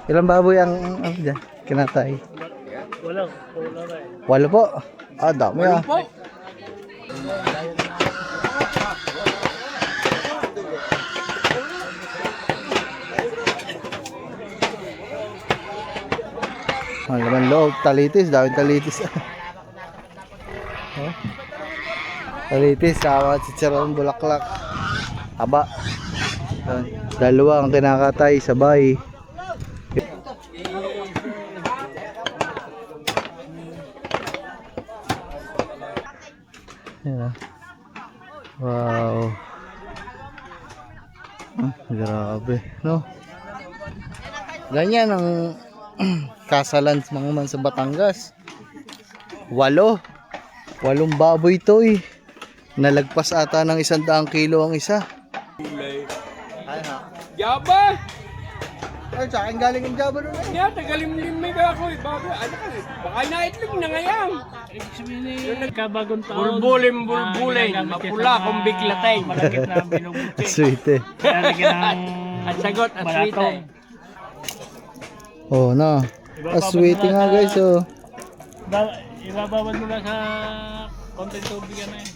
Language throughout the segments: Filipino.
Ilang baboy ang dyan? Kinatay? Wala. Walo po. Ah, dami ah. Ang laman loob, talitis, daming talitis. Oh. Talitis, sama chicharon, bulaklak. Haba. Dalawa ang kinakatay, sabay. Yan. Wow. Grabe, no? Ganyan ang kasalan mga man sa Batangas. 8 baboy to eh. Nalagpas ata ng 100 kilo ang isa. Ay ha. Jaba! Ay, sa akin galing ang Java doon. Kaya tagalimlimig ako eh. Ano ka eh? Baka naitlog na ngayon. Yung nagkabagong taon. Bulbulin. Mapula kung biglatay. Malagit na binubuti. Sweet eh. At sagot at sweet eh. Oh, no. Sweet nga guys, oh. Ibabawad mo lang sa konting tubig na eh.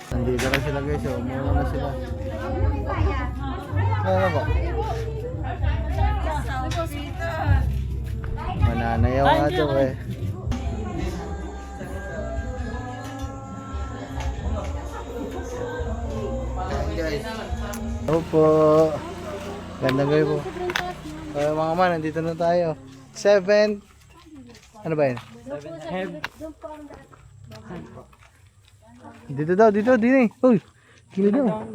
Nandito na sila guys, oh. Muna na sila. Ano ba? Mananayaw nga ito eh. Opo. Gandang gabi po. Mga man, nandito na tayo. 7. Ano ba yun? 7 Dito daw, dito, dito. Uy, kilo daw.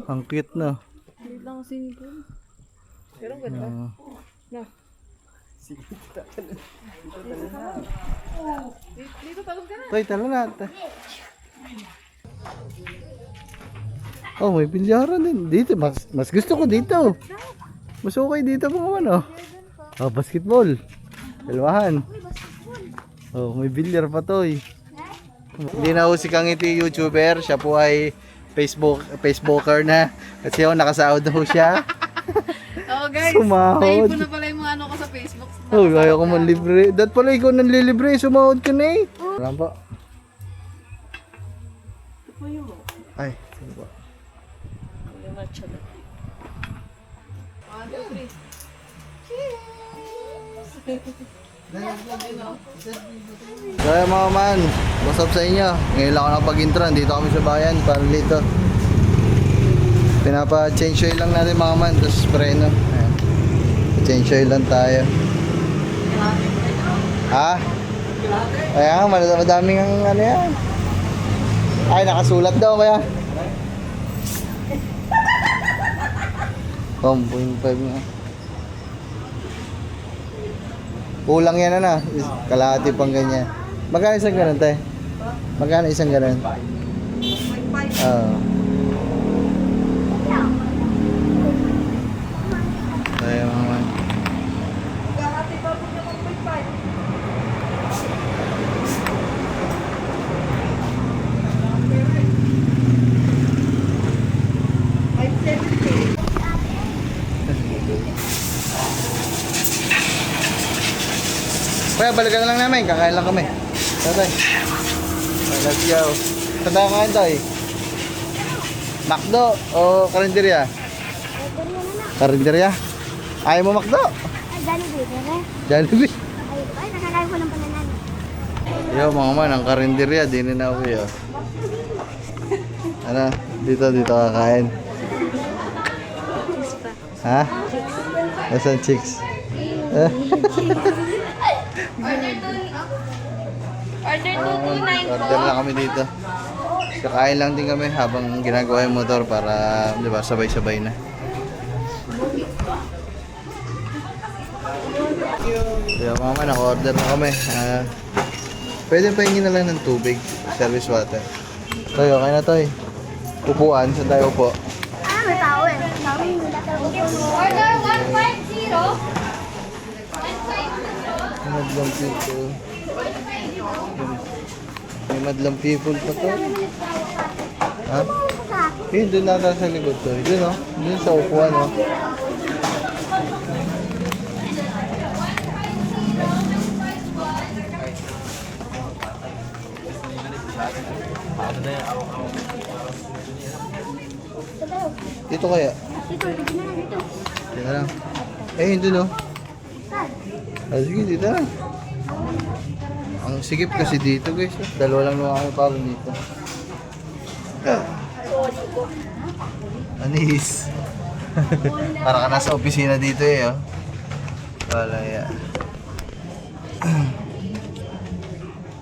Ang cute na. Dito lang singkong. Pero ang ganda. Na. Dito talong ka na. Tay, tala na. Oh, may bilyaran din. Dito, mas gusto ko dito. Mas okay dito mga ano. Oh, basketball. Dalawahan. Oh, may bilyar pa to eh. Hindi na ho si Kangiti YouTuber. Siya po ay Facebooker na. Kasi ako nakasahod na ho siya. Oh guys, Sumahod. naipon na pala yung mga ano ko sa Facebook. Oh, ayaw ko man libre. Dat pala ikaw nanlilibre. Sumahod ka na eh. Wala pa. Ay, sige po. Kaya mga man, what's up sa inyo? Ngayon lang ako nakapag-intro, dito kami sa bayan, para dito. Pinapa-change oil lang natin mga man, tapos preno. Ayan. Change oil lang tayo. Ha? Kaya nga, madaming ang ano yan. Ay, nakasulat daw kaya. 1.5 nga. Kulang yan na. Kalahati pang ganyan. Magkano isang ganun, te? Magkano isang ganun? Oo. Tayo mga. Kaya balikan na lang namin, kakain lang kami. Tatay. Let's go. Saan tayo kain tayo? Macdo o karinderya? Karinderya? Ayaw mo Macdo? Jollibee. Jollibee. Ay, nakakain ko ng pananan. Yo mga man, ang karinderya, di na ako yo. Ano? Dito kakain. Ha? Nasaan chicks? Order 229 po. Order lang kami dito. Kakain lang din kami habang ginagawa yung motor para, di ba, sabay-sabay na. Kaya mama, naka-order na kami. Pwede pahingin na lang ng tubig, service water. Toy, okay na Toy. Upuan, saan tayo upo? May tao eh. Order 150. Madlang people. May madlang people pa to. Ha? Eh, doon nata sa likod to. Doon oh. Doon sa upuan oh. Dito kaya? Dito, dito na lang dito. Dito lang. Eh, doon oh. Sige, dito lang. Ang sigip kasi dito guys. Dalawa lang naman kami para dito. Anis. Para ka nasa opisina dito eh. Oh. Wala ya.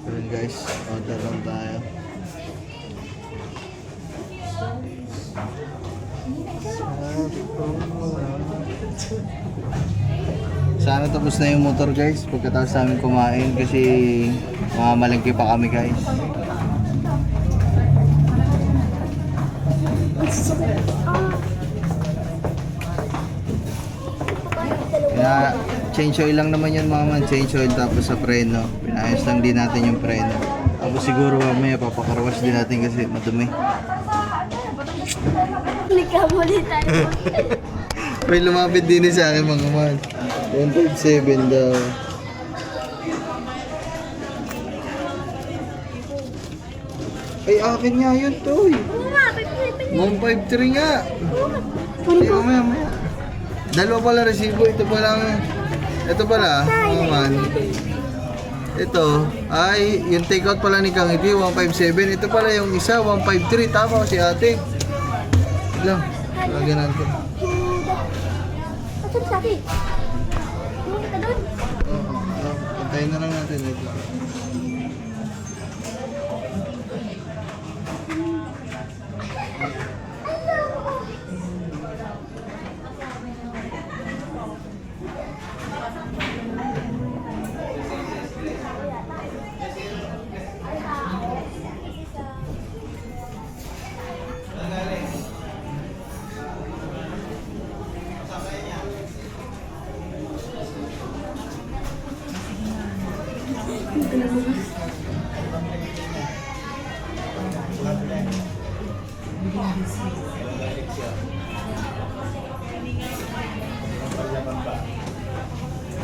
Yun guys. Order lang tayo. Sana tapos na yung motor guys pagkatapos namin kumain kasi mamalengke pa kami guys. Kaya change oil lang naman yun mga man, change oil tapos sa preno. Pinayos lang din natin yung preno. Tapos siguro mamaya papakarwash din natin kasi madumi. Nagkamuli tayo. May lumapit din sa akin mga man. 157 daw. Ay, akin nga yun, Toy. Oo nga, 153 nga. Ay, mamaya. Dalawa pala resibo. Ito pala, mga man. Ito, ay, yung takeout pala ni Kang Ipi, 157. Ito pala yung isa, 153. Tama si ate. Lang, lagyan natin. Pasok sa akin. Pumunta ka doon. Oo, pantayin na lang natin ito.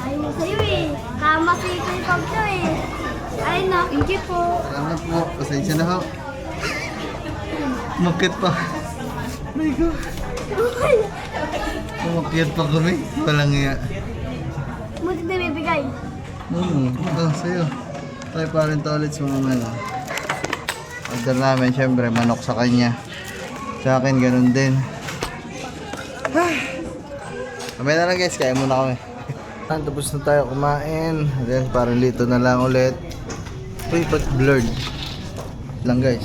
Ayaw mo sa'yo eh. Tama si Kuya Pablo eh. Ay na, hindi po. Salamat po, pasensya na ho. Umakyat pa. My God. Umakyat pa kami. Walang iya. Buti na bibigay. Ito, sa'yo. Tayo pa rin to ulit sa mga ano. Order namin, syempre, manok sa kanya. Sa akin, ganun din. Kamay na lang guys, kaya muna kami. Tapos na tayo kumain. Then, parang lito na lang ulit. Uy, ba't blurred? Lang guys.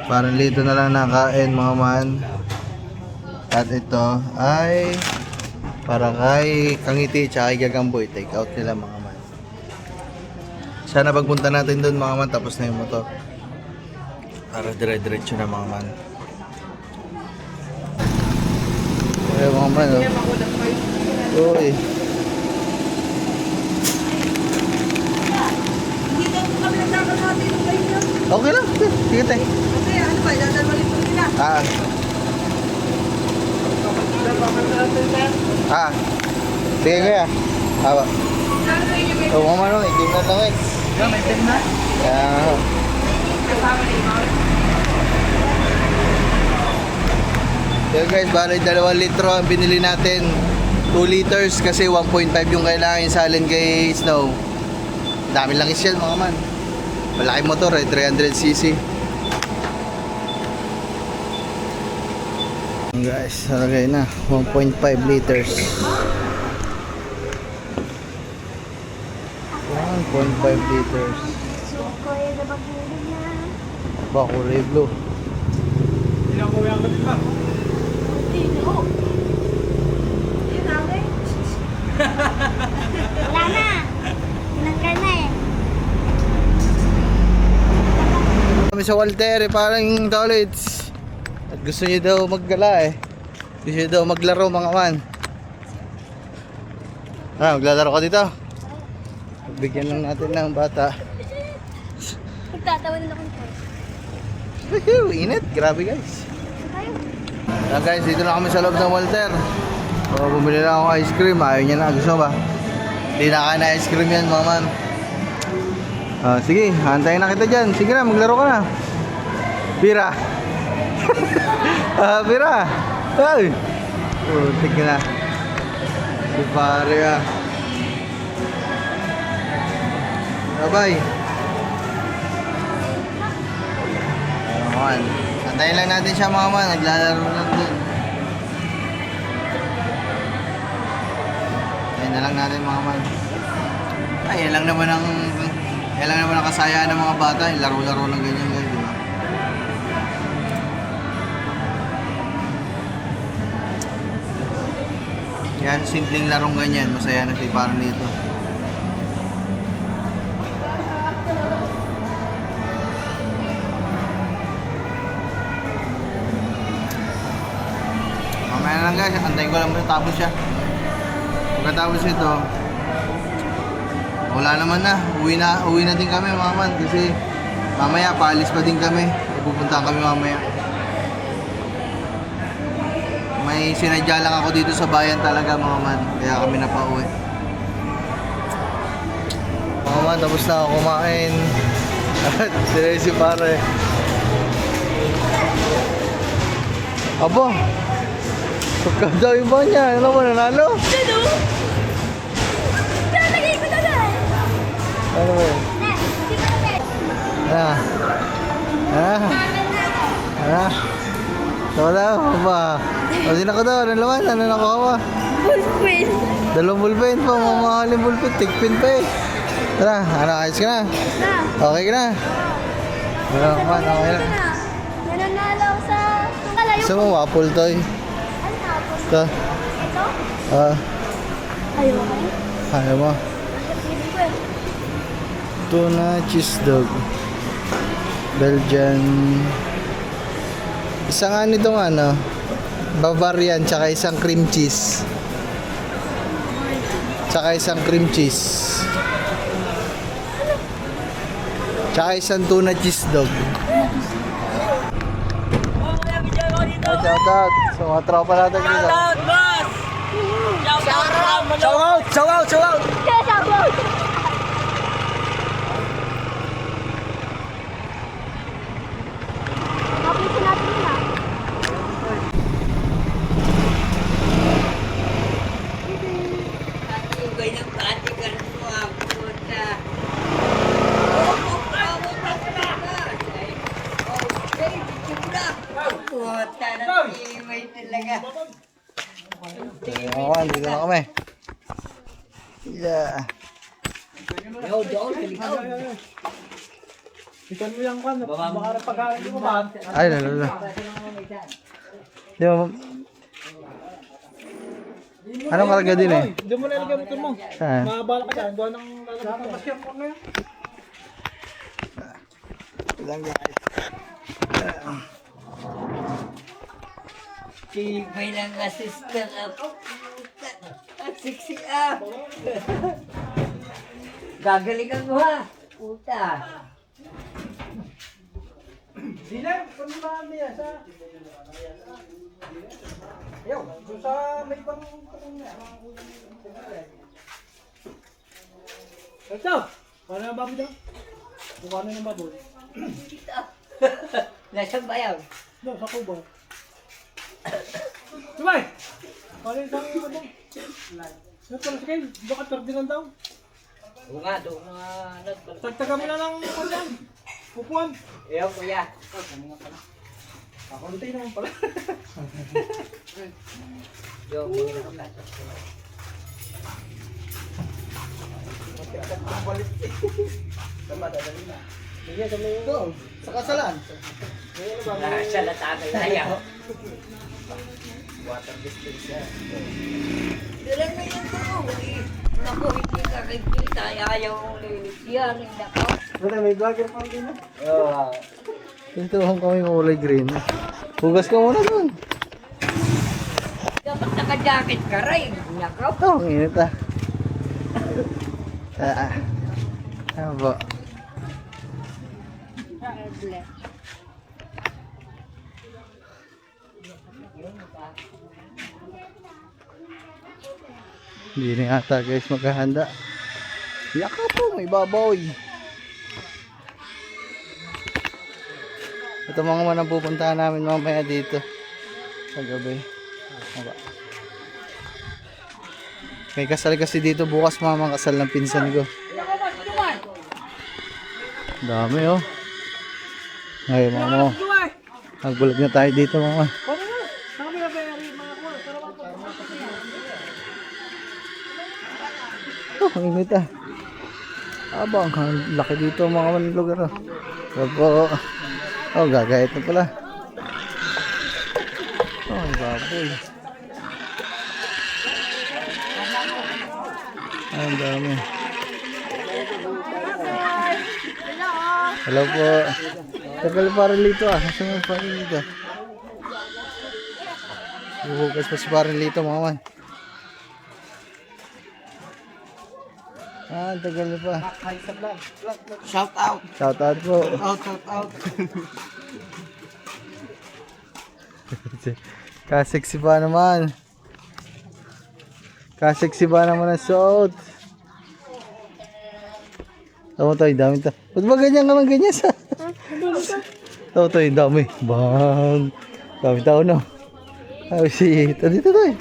Parang lito na lang nakain mga man. At ito ay para kay Kangiti tsaka kay Gagamboy. Take out nila mga man. Sana pagpunta natin doon mga man, tapos na yung motor. Para dire-diretso na mga man. Ayun mga man, oh. Uy. Okay lang. Sige tayo. Okay, ano ba? Dadalwalin ko nila. Sige kuya. Haba. So mga manong, itim na lang eh. May pin na. So guys, bali 2 litro ang binili natin. 2 liters kasi 1.5 yung kailangan salin kay Snow. Dami lang is yan mga man. Malaking motor eh, 300cc. Guys, nalagay na 1.5 liters. 1.5 liters. So, kaya na maghilig na. Ba, kulay blue. Inakuha ko din ba? Sino? Yun namin. Wala na. Nanggal na eh. Kami sa Walter, parang college. At gusto niyo daw maggala eh. Gusto niyo daw maglaro mga man. Maglalaro ka dito. Bigyan lang natin ng bata. Nagtatawa na ako nito. Init, grabe guys. Tayo. Guys, dito na kami sa loob ng Walter. So, bumili lang ako ice cream. Ayaw niya na. Gusto ba? Hindi na kaya na ice cream yan mga man. Sige, hantayin na kita dyan. Sige na, maglaro ka na. Pira. Pira. Ay. Tignan na. Si pare ah. Bye-bye. Hantayin lang natin siya mga man. Naglalaro lang din. Ayan na lang natin mga man. Ay, yan lang naman ang kasayaan ng mga bata. Laro-laro lang ganyan guys, di ba? Yan, simpleng larong ganyan. Masaya na si parang dito. Mamaya na lang guys, antayin ko lang muna tapos siya. Pagkatapos ito, wala naman na. Uwi na din kami mga man. Kasi mamaya paalis pa din kami. Pupunta kami mamaya. May sinadya lang ako dito sa bayan talaga mga man. Kaya kami na pauwi. Mga man, tapos na ako kumain. At sila si pare. Abo! Pagkadawi ba niya? Ano ba, nanalo? Sino? Talagay ko na lang. Ano ba yun? Hindi ko na Wala ba? O din ako daw, ano naman? Ano nakuha mo? Bullpen. Dalawang bullpen pa, mamahaling bullpen, tigpin pa eh. Tara, ayos ka na? Na. Okay ka na? Wala naman, okay na. Nananalo ako sa kalayo. Gusto mo waffle toy? Ano tapos? Ito? Ito? Ayaw ko. Ayaw mo? Hindi ko eh. Tuna cheese dog. Belgian. Isang ano itong ano? Bavarian, tsaka isang cream cheese. Tsaka isang cream cheese. Tsaka isang tuna cheese dog. Shout out sa mga tropa natin dito. Shout out! Kaya sabot! Kapisin natin yun ah. Tugay ng patikan mo ang puta. Puta na may talaga. Ayan, dito na kami. Yeah. Yo, Joel, kaligaw. Ikan mo yung kan. Baka na pagkain mo ba? Ay, lalo. Di ba? Anong karga din eh? Diyan mo nalagyan motor mo. Saan? Mabala ka dyan. Doon ang lalabas. Masyam ko ngayon. Ilang guys. May lang assistant ako. Ang siksi ah. Gagalingan mo ha. Puta. Sila, kung naman niya sa... Ayaw, doon sa may pang... Ito! Paano ang baboy daw? Kung paano yung baboy? Nasaan ba yan? No, sa kubo. Sumay! Paano yung isang ano? Yung pala sa kayo, baka tardinan daw. Oo nga, doon mga nagpala. Tagtaga mo na ng ano? Pupuan. Ayaw, kuya. Kakunti naman pala. Yo, mga nakapatas ko. Tama, dadali na. Doon, sa kasalan. Sa latanay na yaw. Pero na yung bro. Naku, hindi ka kikita. Ayaw mong linis yan. Naku. Ito ang kami kulay green. Hugas ka muna doon. Dapat naka-jacket ka rin. Naku. Ito, ang init ah. Ano ba? Hindi na yata guys maghahanda. Yaka po, may baboy. Ito mga man ang pupuntahan namin mamaya dito. Sa gabi. Aba. May kasal kasi dito bukas mga kasal ng pinsan ko. Dami oh. Ngayon mga mo. Nagbulag na tayo dito mga. Oh, ang init ah. Abang, ang laki dito mga lugar oh. Opo. Oh, gagayat na pala. Oh, ang baboy. Ang dami. Hello po. Tagal parang lito ah. Nasaan yung parang lito? Buhugas pa si parang lito mga man. Ah, tagal na pa. Shout out. Shout out po. Shout out. Kaseksi ba naman? Kaseksi ba naman ang suot? Tama tayo, dami tayo. Ba't ba ganyan ka lang ganyan sa? Tama tayo, dami. Bang! Dami tao no? Oh shit, dito tayo.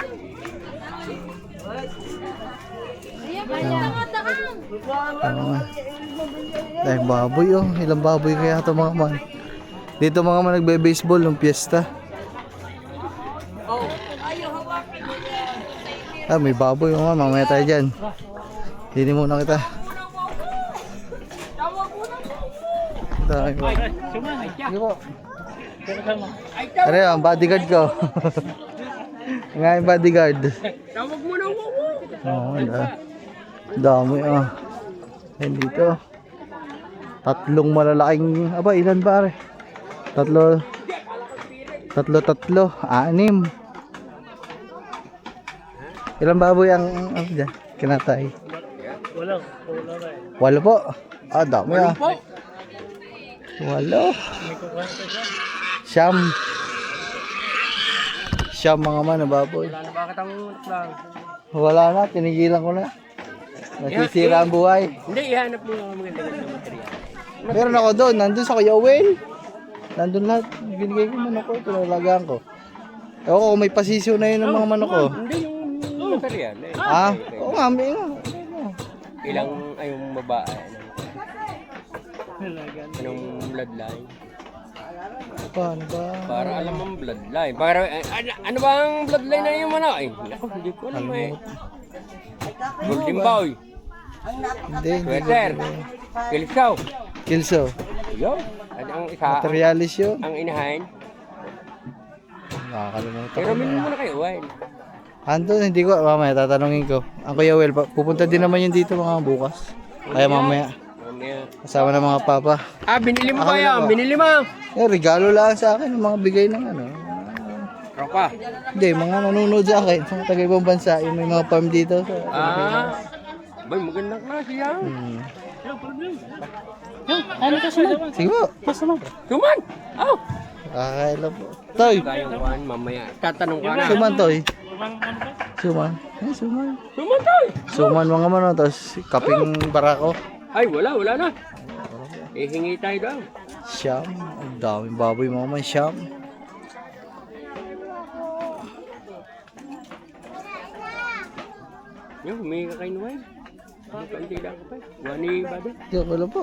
Ay, baboy oh. Ilang baboy kaya ito mga man. Dito mga man nagbe-baseball ng piyesta. Ah, may baboy mga man. Mamaya tayo dyan. Hindi muna kita. Dami po. Sige po. Ano yung bodyguard ko? Nga yung bodyguard. Tawag mo na wo. Oo, dami ah. Ayan dito. Tatlong malalaking, aba ilan pare? Tatlo, 6. Ilang baboy ang ano dyan? Kinatay? Walo po. Ah, dami ah. Walo. Siyam mga man na baboy. Bakit ang lang? Wala na, tinigilan ko na. Nasisira ang buhay. Hindi, ihanap mo lang magandang material. Meron ako doon, nandun sa Kuya Will. Nandun lahat, binigay ko manok ko, pinalagaan ko. Ewan ko kung may pasisyo na yun ng mga manok ko. Hindi yung material. Ah, oo nga, may nga. Ilang ay yung babae. Anong bloodline? Paano ba? Para alam ang bloodline. Para ano ba ang bloodline na yung manok? Ay, naku, hindi ko alam eh. Golden boy. Hindi, hindi. Sweater. Kilsaw. Kilso. Yun. At ang isa, Materialis yun. ang inahin. Nakakalimutan Pero ko min na. mo na kayo, Wayne. Andun, hindi ko, mamaya tatanungin ko. Ang Kuya Will, pupunta din naman yun dito mga bukas. Kaya mamaya, Mamaya. kasama ng mga papa. Ah, binili mo Ako ba na yan? ba? Binili mo. Eh, regalo lang sa akin, mga bigay ng ano. Roka. Hindi, mga nanonood sa akin, mga taga-ibang bansa, yung may mga farm dito. So, Ah. Bay, magandang klase yan. sige po, Suman! Oh! kakailan po. Toy, Kayong kuhan, mamaya. Tatanong ka na. suman toy. Suman. Ay, suman. Suman tayo! Suman mga mano, tapos kaping barako. Ay, wala na. Hingi tayo daw. Siyam. Ang daming baboy mga man, siyam. Yung, humingi ka kay Noel. Kaunti lang ka pa. Wani ba din? Diyan ko lang po.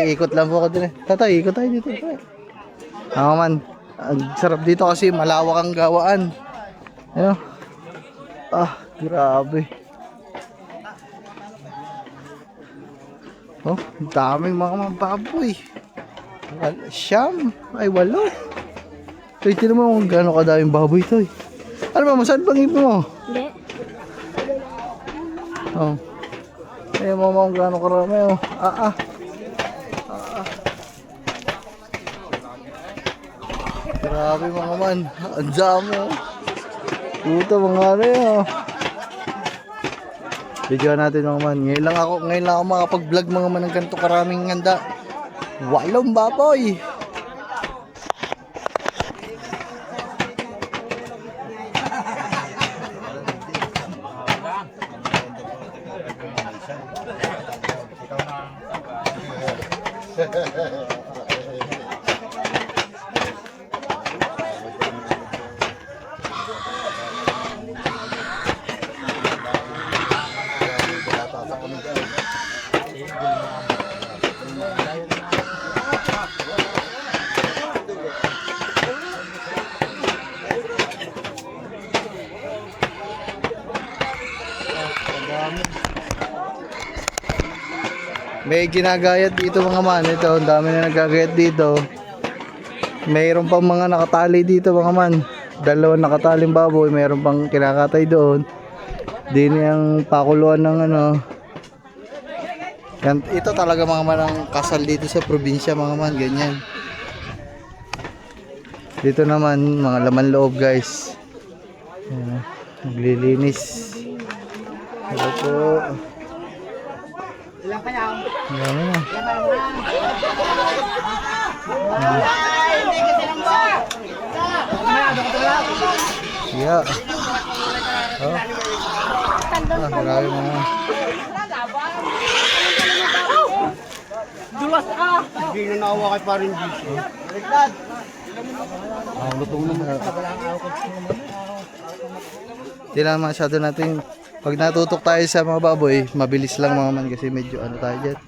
Ikot lang po ako din eh. Tatay, ikot tayo dito. Mga man, ang sarap dito kasi malawak ang gawaan. Ayun. Ah, grabe. Oh, ang daming mga baboy. Siyam. Ay, 8. Toy, tinan mo kung gaano kadaming baboy, Toy. Ano ba, masaan bang ipin mo? Hindi. Oh. Ay, mama kung gaano karami, oh. Grabe mga man. Ang dami, oh. Puta, mga ano yun, oh. Video natin mga man. Ngayon lang ako makapag-vlog mga man ng ganito karaming handa. 8 baboy. May ginagayat dito mga man. Ito, ang dami na nagagayat dito. Mayroon pang mga nakatali dito mga man. 2 nakataling baboy. Mayroon pang kinakatay doon. Din yung pakuluan ng ano. Yan, ito talaga mga man ang kasal dito sa probinsya mga man. Ganyan. Dito naman mga laman loob guys. Yan, naglilinis. Ito po. Ilang pa yan? Yan na. Yeah. Oh. Marami mga. Dulas ka! Hindi na nakawa kay parin dito. Lutong naman. Hindi lang masyado natin. Pag natutok tayo sa mga baboy, mabilis lang mga man kasi medyo ano tayo dyan.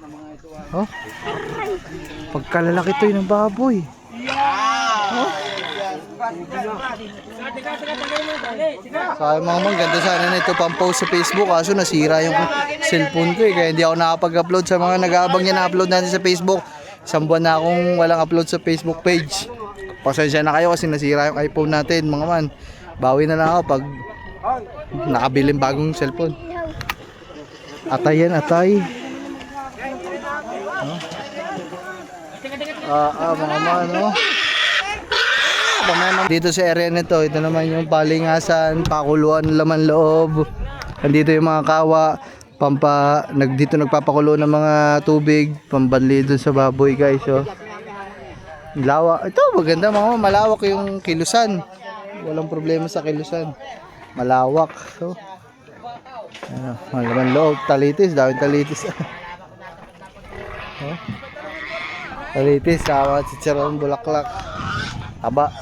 Oh. Pagkalalaki to yun ng baboy. Oh. Sa mga man, ganda sana nito pang post sa Facebook kaso nasira yung cellphone ko eh. Kaya hindi ako nakapag-upload sa mga nag-aabang niya na-upload natin sa Facebook. 1 buwan na akong walang upload sa Facebook page. Pasensya na kayo kasi nasira yung iPhone natin mga man. Bawi na lang ako pag nakabiling bagong cellphone. Atay yan, atay. Mga man, no? Dito sa area nito, ito naman yung palingasan, pakuluan, laman loob. Andito yung mga kawa, dito nagpapakulo ng mga tubig, pambanli dun sa baboy guys. Oh. Lawak. Ito, maganda mga man, malawak yung kilusan. Walang problema sa kilusan. Malawak. So, laman loob, talitis, daming talitis. Oh. Talitis, sama chicharon, bulaklak. Aba.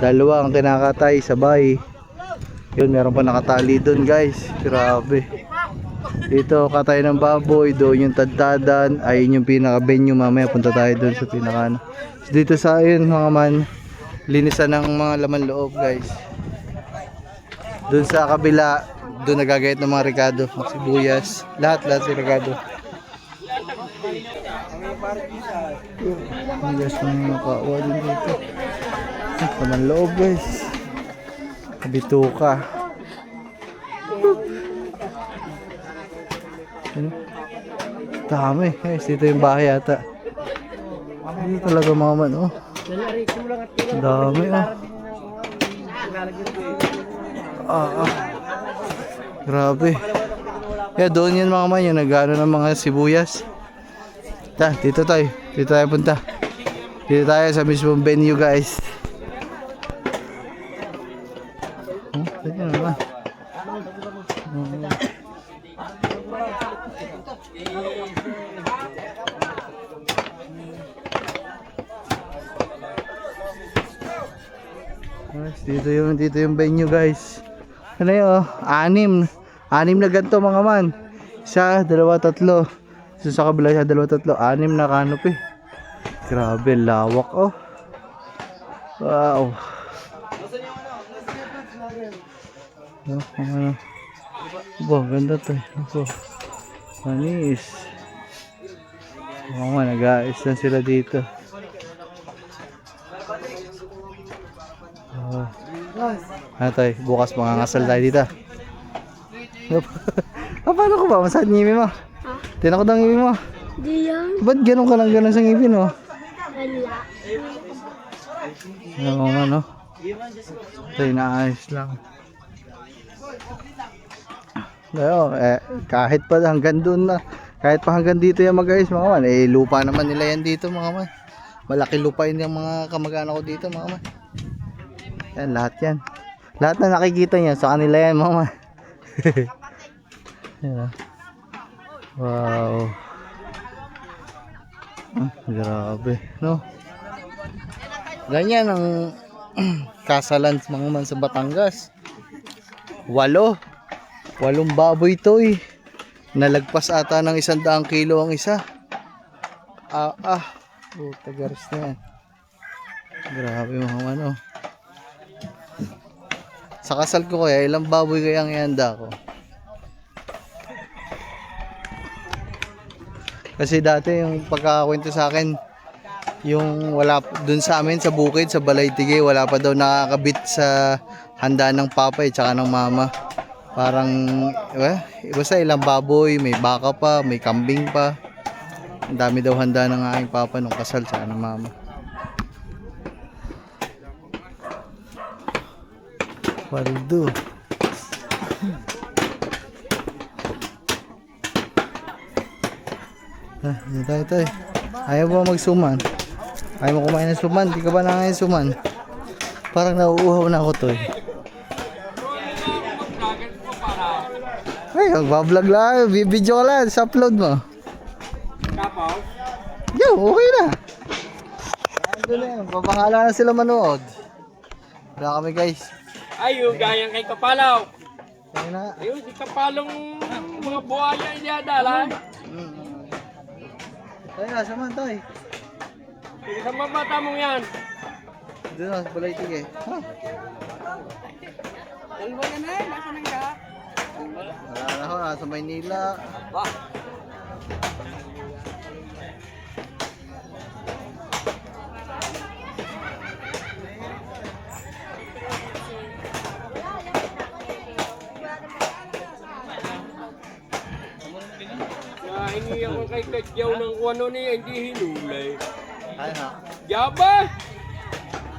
2 ang kinakatay, sabay. Yun, meron pa nakatali doon guys. Grabe. Dito, katay ng baboy, doon yung tadtadan. Ayun yung pinaka-venue, mamaya punta tayo doon sa pinaka. So, dito sa ayun mga man, linisan ng mga laman loob guys. Doon sa kabila, doon nagagayat ng mga rekado, mga sibuyas, lahat si rekado. Yes, mga nakawa din dito. Laman loob guys. Bituka. Dami guys, dito yung bahay yata. Dito talaga mga man, oh. Dami, oh. Grabe. Yeah, doon yan mga man, yung nagano ng mga sibuyas. Dito tayo punta. Dito tayo sa mismong venue guys. Ito naman. Dito yung venue guys. Ano yun? 6 na ganito mga man. 1, 2, 3. So, sa kabila 1, 2, 3. 6 na canopy. Grabe, lawak oh. Wow. Ganda to. Manis. Oo nga, nag-aayos na sila dito. Ano tayo, bukas mangangasal tayo dito. Paano ko ba? Masakit ngipin mo? Tinan ko daw ngipin mo. Di yan. Ba't ganun ka lang ganun sa ngipin mo? Wala. Ano nga no? Ito inaayos lang. Pero kahit pa hanggang doon na, kahit pa hanggang dito yung mag-ayos mga man, lupa naman nila yan dito mga man. Malaki lupa yun yung mga kamag-anak ko dito mga man. Yan, lahat yan. Lahat na nakikita niya sa kanila yan mga man. Yan, wow. Grabe, no? Ganyan ang kasalan mga man sa Batangas. 8 baboy to eh. Nalagpas ata ng 100 kilo ang isa. Puta garis na yan. Grabe mga ano. Sa kasal ko kaya, ilang baboy kaya ang ihanda ko? Kasi dati yung pagkakakwento sa akin, yung wala dun sa amin sa bukid, sa Balaytige, wala pa daw nakakabit sa handa ng papa tsaka ng mama. Parang, basta ilang baboy, may baka pa, may kambing pa. Ang dami daw handa ng aking papa nung kasal tsaka ng mama. Waldo. Tayo. Ayaw ba magsuman? Ayaw mo kumain ng suman? Di ka ba nangayon suman? Parang nauuhaw na ako to eh. Ay, magbablog lang. Video ka lang. Sa upload mo. Kapaw? Yo, okay na. Ando na yan. Papahala na sila manood. Wala kami guys. Ayun, gayang kay Kapalaw. Kaya na. Ayun, si Kapalong mga buhaya iniyadala. Tayo na, saman tayo. Sa mabata mong yan. Doon na, Balaytige. Ha? Dalawa na na, nasa nang ka? Wala na ako, nasa Maynila. Nahingi ako kay Kadyaw ng kung ano niya, hindi hinulay. Ay ha. Jaba!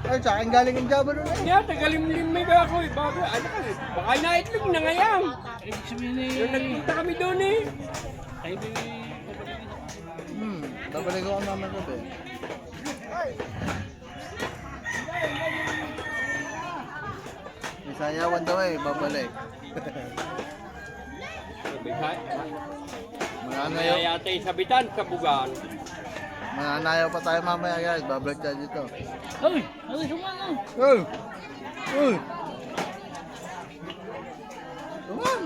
Ay, sa akin galing ang Java doon eh. Kaya tagalimlim may ba ako eh. Bago, ano ka eh. Baka naitlog na ngayang. Yung nagpunta kami doon eh. Babalik ko ang mama ko eh. May sayawan daw eh, babalik. Mananayaw, Yata yung sabitan, kabugan. mananayaw pa tayo mamaya guys, babalik tayo dito. Hoy, ano sumano? Uy! Uy! Tuman!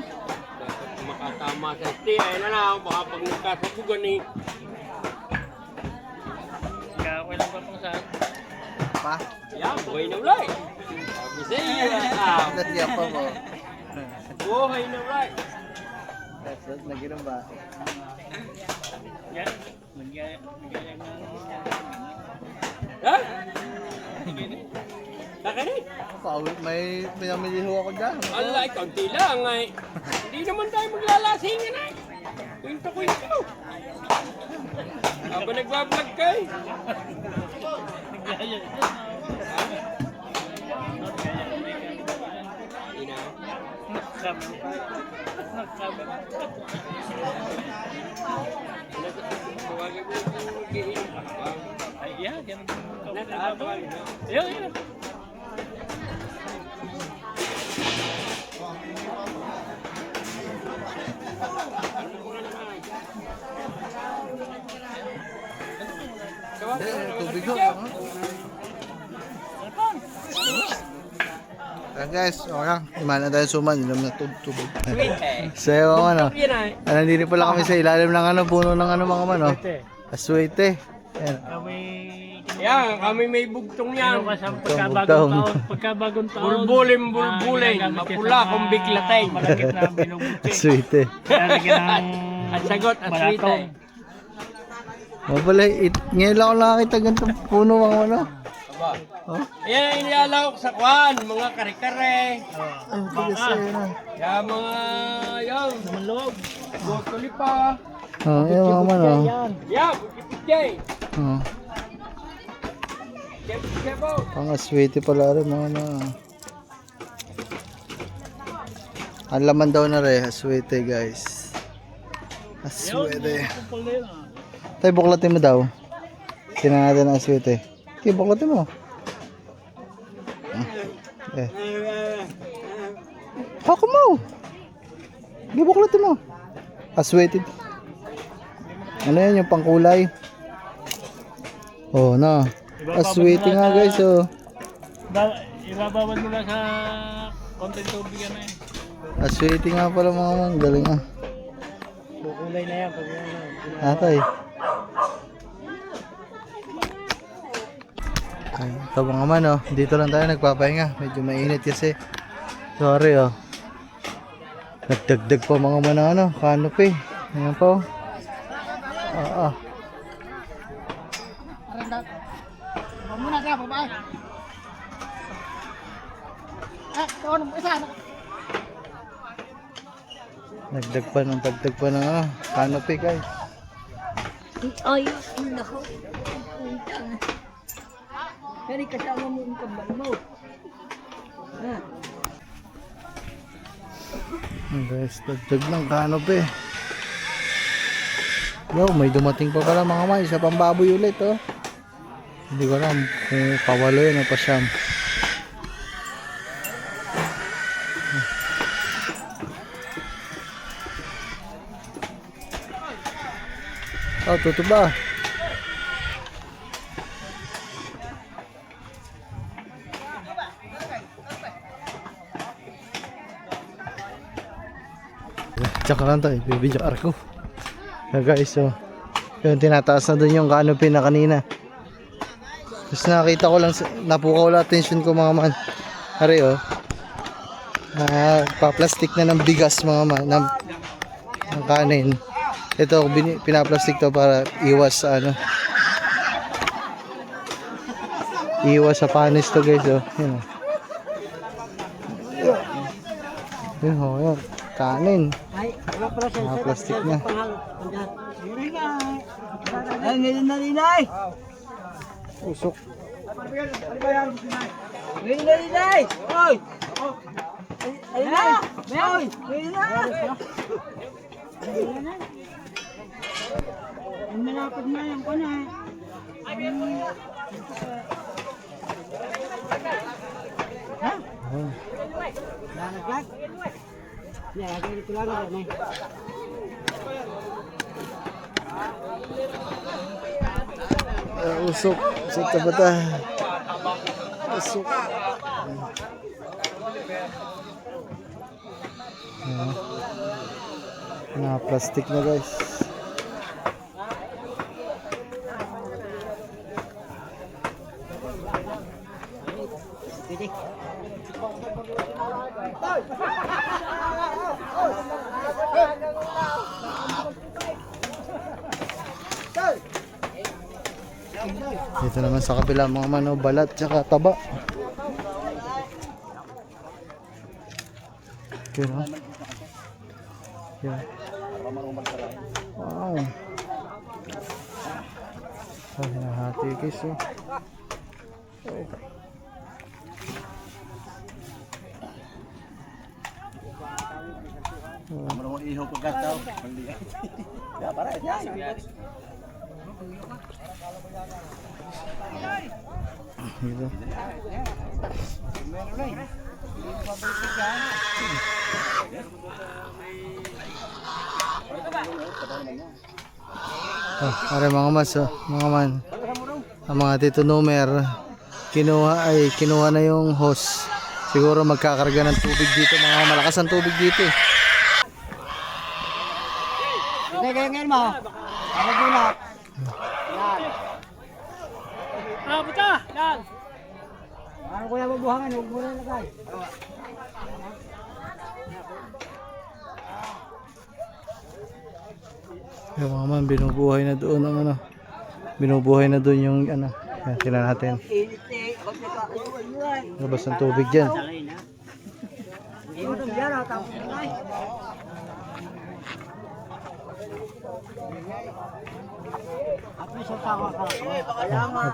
Dapat makatama sa stay. Ayun na lang, baka pag nagkasabugan eh. Kaya ako lang pa pang saan. Pa? Yan, buhay na ulay. Sabi sa iyo. Nandiyan pa mo. Buhay na ulay. That's it, naginom ba? Yan, magaya na. Ha? Nakinig? May pinamili ho ako dyan. Alay, kaunti lang ay. Hindi naman tayo maglalasingan ay. Kwento. Aba nagbablog kay. Nagaya. Ina. Tawagin mo yung mag-iin. Ay, yan, ganun. Natawagin mo. Yan. Hindi, tubig ho. Ayan guys, okay. Iman na tayo suman, inom na tubig. Sweet eh. So ano, Yan ay. nandito pala kami sa ilalim ng ano, puno ng ano mga man, oh. Aswete. Ayan. Kami, Yan, kami may bugtong yan. ano ka sa Bugtong. pagkabagong taon. Bulbulin, mapula kung biglatay. Malagit na binubuti. Aswete. Lalagyan ng At sagot, at sweet eh. balatong. pala, ngayon lang ako nakakita ganitong puno mga ano. Oh? Ayan ang inialawak sa kwan, mga kare-kare. Ay, tigas eh. Kaya mga, yan. Naman loob. Botoli pa. Oh, yan mga man, oh. Yan, bukipit Oh. Kebo. Pang-aswete pala rin mga man. Ang laman daw na rin, aswete guys. Aswete. Tay, buklatin mo daw. Tingnan natin ang aswete. Okay, buklatin mo. Eh. Hako mo. Sige, buklatin mo. Aswete. Ano yan, yung pangkulay? Oh, na. Aswete nga guys, oh. Ibabawal mo lang sa konting tubig yan eh. Aswete nga pala mga man. Galing ah. Kukulay na yan. Atay. Ay, ito mga man, oh. Dito lang tayo nagpapahinga. Medyo mainit kasi. Sorry, oh. Nagdagdag pa mga man ng ano, canopy. Ayan pa, oh. Dagdag pa ng ano, canopy guys. Ayos na ako. Kaya kasama mo yung kambal mo. Guys, dagdag ng canopy. Yo, may dumating pa pala mga may, isa pang baboy ulit, oh. Hindi ko alam kung kawalo yun o pasyam. Oh, tuto ba? Tsaka lang tayo, bibidyo ko. Guys, so yun, tinataas na dun yung canopy na kanina. Tapos nakita ko lang, napukaw lang attention ko mga man. Hari, oh. Pa-plastic na ng bigas mga man, ng kanin. Ito, pinaplastic to para iwas sa ano. Iwas sa panis to guys, oh. Yun, oh. Yun, oh, yun. Kanin. Plastic na. Ay, ngayon na ninay! Usok. Ngayon na ninay! Oy! Ayun na! Oy! Ngayon na! Ang malapad na yan ko na. Ha? Lalaglag? Lalaglag ito lang na eh. Usok. Usok na ba ta? Usok. Plastic na guys. Dito naman sa kabila mga mano, balat tsaka taba. Pero yan. Wow. So, hinahati guys, oh. Dito. Are mga mas, oh, mga man. Ang mga Tito Numer kinuha na yung hose. Siguro magkakarga ng tubig dito, mga malakas ang tubig dito. Ganyan mo. Ako muna. Yan. Buta! Yan! Ano kuya mabuhangan? Huwag mo na lagay. Yung mga man, binubuhay na doon ang ano, binubuhay na doon yung ano. Yan, tingnan natin. Init eh. Ako nagkakaiwan. Labas ng tubig dyan.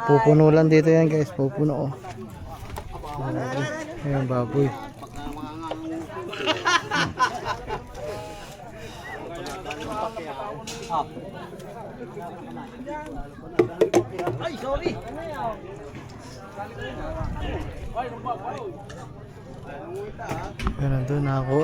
Pupuno lang dito yan guys. Pupuno oh. Ayan baboy. Ay, sorry. Ayan, nandun na ako.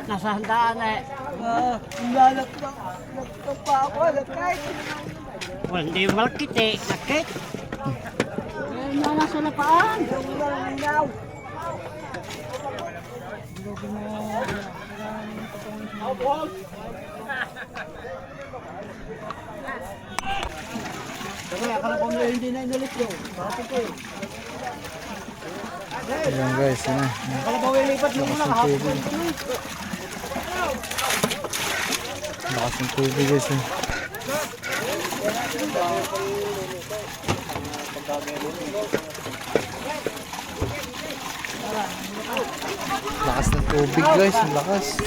Nasa handaan eh. Lalakpak pa ako. Lakit. Well, hindi malakit eh. Lakit. Nasa lapaan. Ayan guys, yan na. Lakas ng tubig guys eh. Lakas ng tubig guys, ang lakas.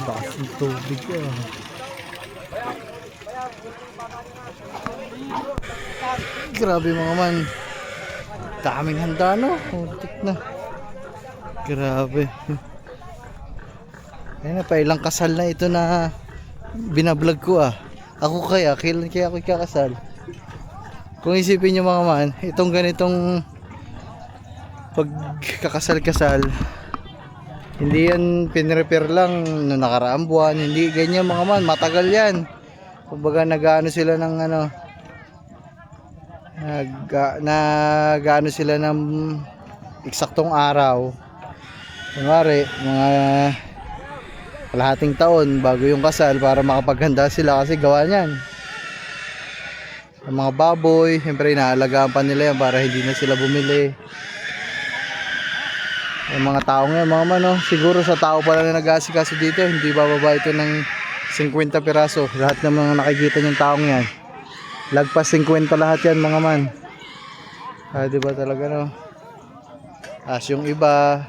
Lakas ng tubig ah. Grabe mga man. Daming handa no. Putik na. Grabe. Ayun na pa ilang kasal na ito na binablog ko ah. Ako kailan kaya ako kakasal? Kung isipin nyo mga man, itong ganitong pagkakasal-kasal, hindi yan pinrepair lang no nakaraang buwan, hindi ganyan mga man, matagal yan. Kumbaga nag-ano sila ng ano, nag-ano sila ng eksaktong araw. Kunwari, mga kalahating taon bago yung kasal para makapaghanda sila kasi gawa niyan. Ang mga baboy, siyempre inaalagaan pa nila yan para hindi na sila bumili. Yung mga tao ngayon, mga mano, siguro sa tao pala na nag-aasikaso dito, hindi bababa ito ng 50 piraso. Lahat ng mga nakikita niyong taong yan, lagpas 50 lahat yan mga man. Diba talaga no? As yung iba,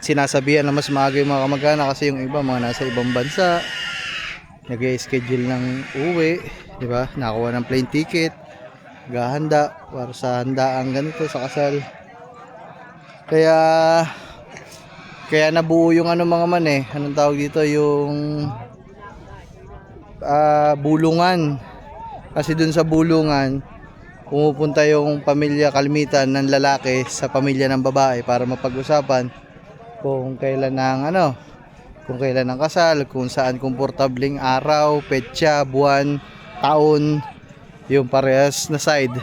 sinasabihan na mas maaga yung mga kamag-anak kasi yung iba mga nasa ibang bansa, nag-schedule ng uwi, diba? Nakakuha ng plane ticket, gahanda para sa handaan ganito sa kasal. Kaya nabuo yung ano mga man eh, anong tawag dito, yung bulungan. Kasi dun sa bulungan pumupunta yung pamilya kalimitan ng lalaki sa pamilya ng babae para mapag-usapan kung kailan ng ano, kung kailan ang kasal, kung saan komportabling araw, petsa, buwan, taon, yung parehas na side.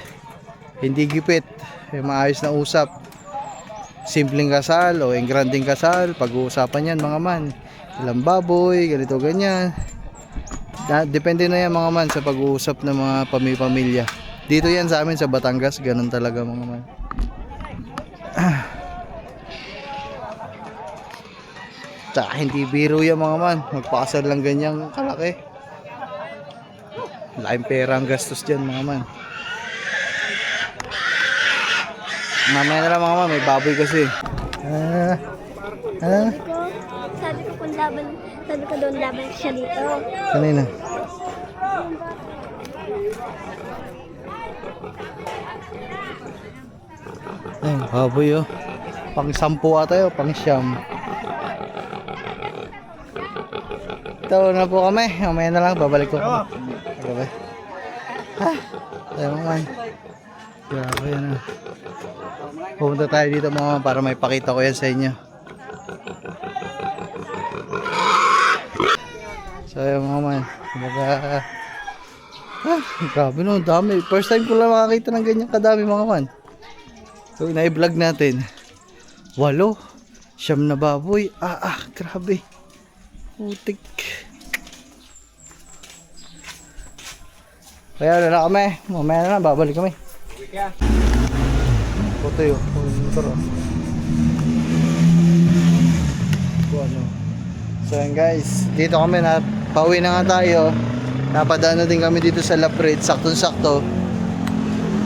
Hindi gipit, maayos na usap. Simpleng kasal o engranding kasal, pag-uusapan yan mga man. Ilang baboy, ganito ganyan. Depende na yan mga man sa pag-uusap ng mga pamilya. Dito yan sa amin sa Batangas, ganun talaga mga man. Tsaka hindi biro yan mga man, magpakasal lang ganyang kalaki. Laking pera ang gastos dyan mga man. Mamaya na lang mga man, may baboy kasi. Sabi ko kung laban, sabi ko doon laban siya dito. Kanina. Ayun, baboy oh. Pang 10 ata yun, pang 9. Ito na po kami. Mamaya na lang, babalik ko kami. Grabe. Ayun man. Grabe yan ah. Pupunta tayo dito mga para may pakita ko yan sa inyo. So ayun mga man. Grabe no, dami. First time ko lang makakita ng ganyan kadami mga man. So na-vlog natin. 8, 9 na baboy. Grabe. Putik. Kaya wala na kami. Mamaya na lang, babalik kami. Puto yun. Motor oh. So yan guys. Dito kami na. Pauwi na nga tayo. Napadaan na din kami dito sa Laprid. Saktong-sakto.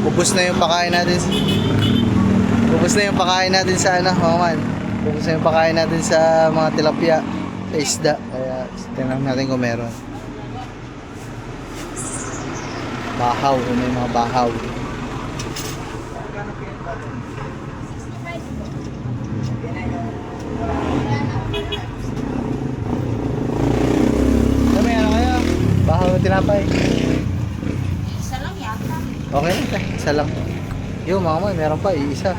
Ubus na yung pakain natin. Ubus na yung pakain natin sa ano, man. Ubus na yung pakain natin sa mga tilapia, sa isda. Kaya tingnan natin kung meron. Bahaw, may mga bahaw. Kami ano kayo? Bahaw na tinapay. Isa lang yata. Okay lang tayo, isa lang. Yo, mga man, meron pa, isa.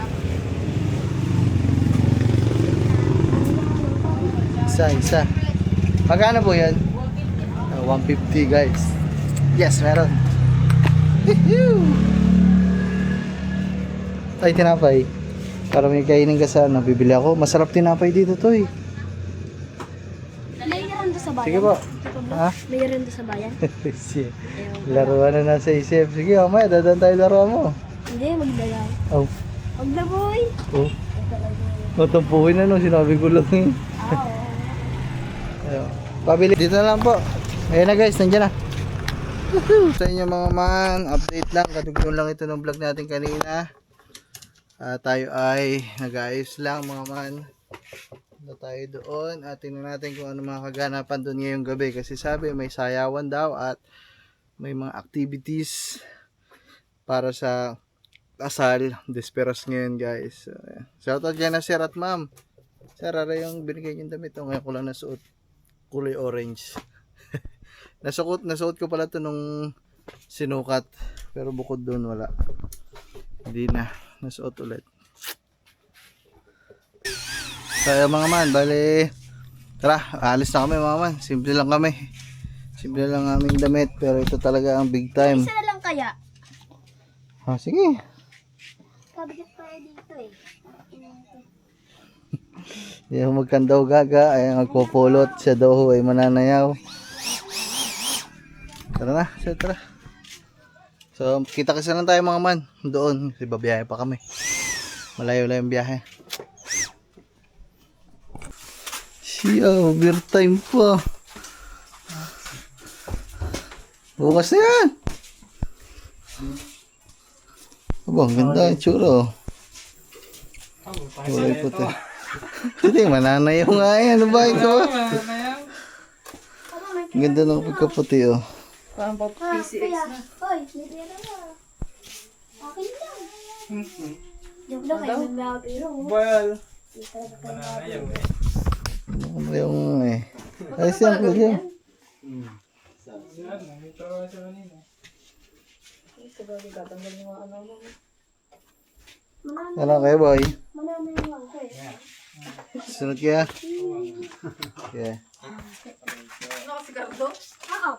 Isa. Magkano po yan? 150 guys. Yes, meron. Ay, tinapay. Para may kainin ka sa ano, bibili ako. Masarap tinapay dito to eh. May rendo sa bayan. Sige po. Ha? May rendo sa bayan. Shit. Laruan na nasa isip. Sige, mamaya, dadan tayo laruan mo. Hindi, magdala. Oh. Huwag na boy. Oh. Matampuhin na no, sinabi ko lang eh. Ayun. Pabili. Dito na lang po. Ayan na guys, nandiyan na. Sa inyo mga man, update lang. Katugtong lang ito ng vlog natin kanina. Tayo ay nag-aayos lang mga man. Punta tayo doon at tingnan natin kung ano mga kaganapan doon ngayong gabi. Kasi sabi may sayawan daw at may mga activities para sa kasal. Desperas ngayon guys. Shoutout dyan na sir at ma'am. Sir, ara yung binigay niyong damit. Ngayon ko lang nasuot. Kulay orange. nasuot ko pala to nung sinukat. Pero bukod doon wala. Hindi na. Nasuot ulit. So mga man, bali. Tara, alis na kami mga man. Simple lang kami. Simple lang aming damit. Pero ito talaga ang big time. Isa na lang kaya. Sige. Kabigit tayo dito eh. Yung magkandaw gaga ay magpupulot. Siya daw ay mananayaw. Tara na, tara. So, kita kasi lang tayo mga man. Doon, kasi babiyahe pa kami. Malayo-layo yung biyahe. Siya, overtime pa. Bukas na yan. Aba, ang ganda yung tsura. Kulay puti. Hindi, mananayaw nga yan. Ano ba ito? Ang ganda ng pagkaputi oh. Parang pa PCX na. Hoy, may pera na. Akin lang. Joke lang kayo, may mga pero. Well, Ano yung eh. Ayos yan, ayos yan. Ano kayo boy? Manamay mo ako eh. Sunod kaya? Yeah. Oo.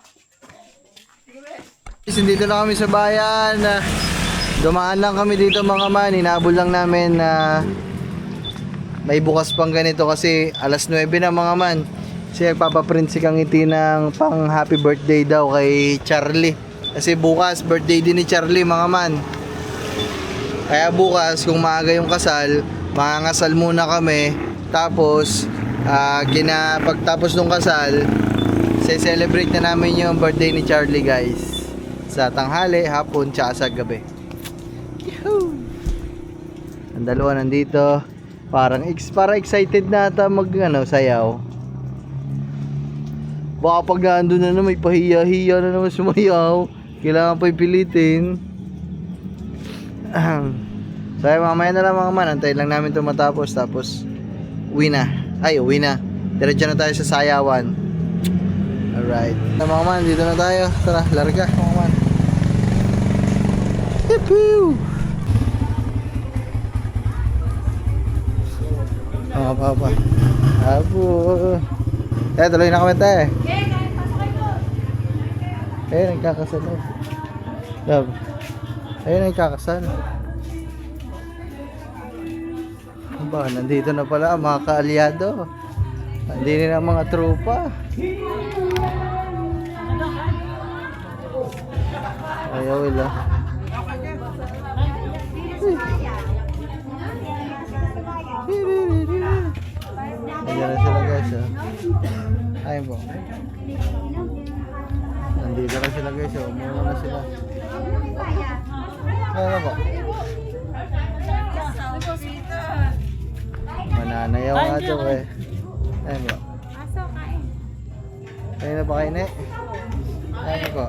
Dito na kami sa bayan. Dumaan lang kami dito mga man. Hinabol lang namin na may bukas pang ganito kasi alas 9 na mga man. Kasi nagpapaprint si Kangiti ng pang happy birthday daw kay Charlie. Kasi bukas birthday din ni Charlie mga man. Kaya bukas kung maaga yung kasal, mangangasal muna kami. Tapos pagtapos ng kasal, celebrate na namin yung birthday ni Charlie guys. Sa tanghali, hapon, tsaka sa gabi. Yahoo! Ang dalawa nandito. Parang excited na ata sayaw. Baka pag nandun na may pahiya-hiya na naman sumayaw. Kailangan pa ipilitin. So mamaya na lang mga man. Antayin lang namin ito matapos. Tapos uwi na. Diretso na tayo sa sayawan. Alright. Mga man, dito na tayo. Tara, larga mga man. Yippoo! Mga papa. Apo. Tuloy na kami tayo. Nagkakasal. Love. Nagkakasal. Ba, nandito na pala ang mga kaalyado. Nandito na ang mga tropa. Ayaw ila. Ayan na sila guys. Ayun po. Nandito na sila guys. Umuha na sila. Ayan na po. Mananayaw nga ito eh. Ayun po. Ayun na ba kayo ne? Ayun po.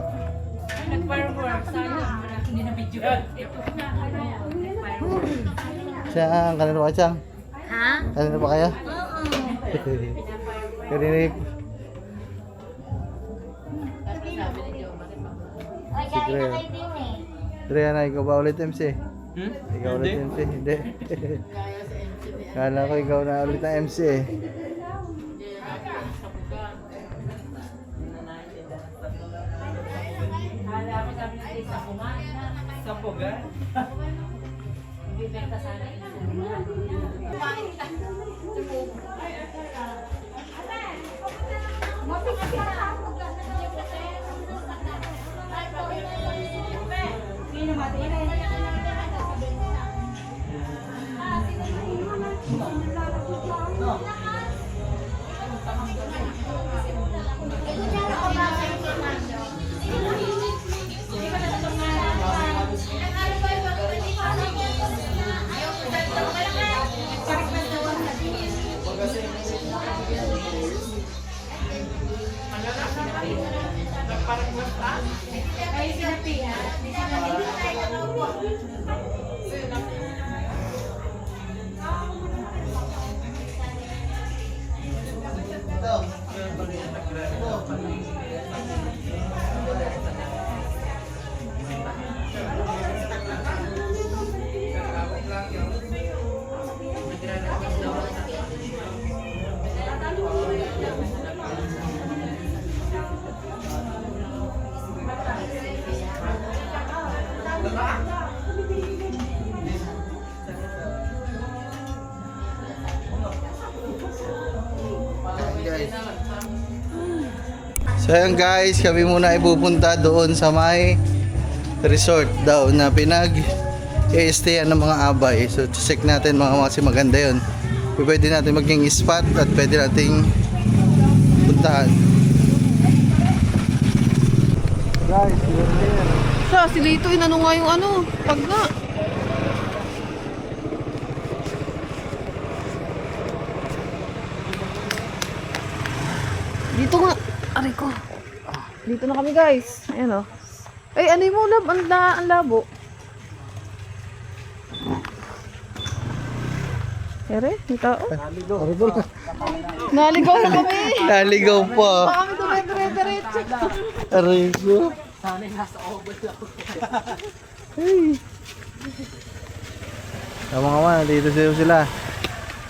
Siyang, kanino ba siyang? Ha? Kanino ba kayo? Kanino yung... Ay, kain na kayo din eh. Triana, ikaw ba ulit MC? Ikaw ulit MC? Hindi. Kala ko ikaw na ulit ang MC eh. Sa puga. So ayan guys, kami muna ay pupunta doon sa may resort daw na i-stayan ng mga abay. So check natin mga kasi maganda yun. Pwede natin maging spot at pwede nating puntahan. Guys, Si Lito, inano nga yung pag nga. Dito nga. Aray ko. Dito na kami guys. Ayan o. Ay, ano mo lab? Ang labo. Ere, may tao. Naligaw na kami. naligaw pa. Pa kami dumedire-diretso. Aray ko. Hey. Mga man, dito sila.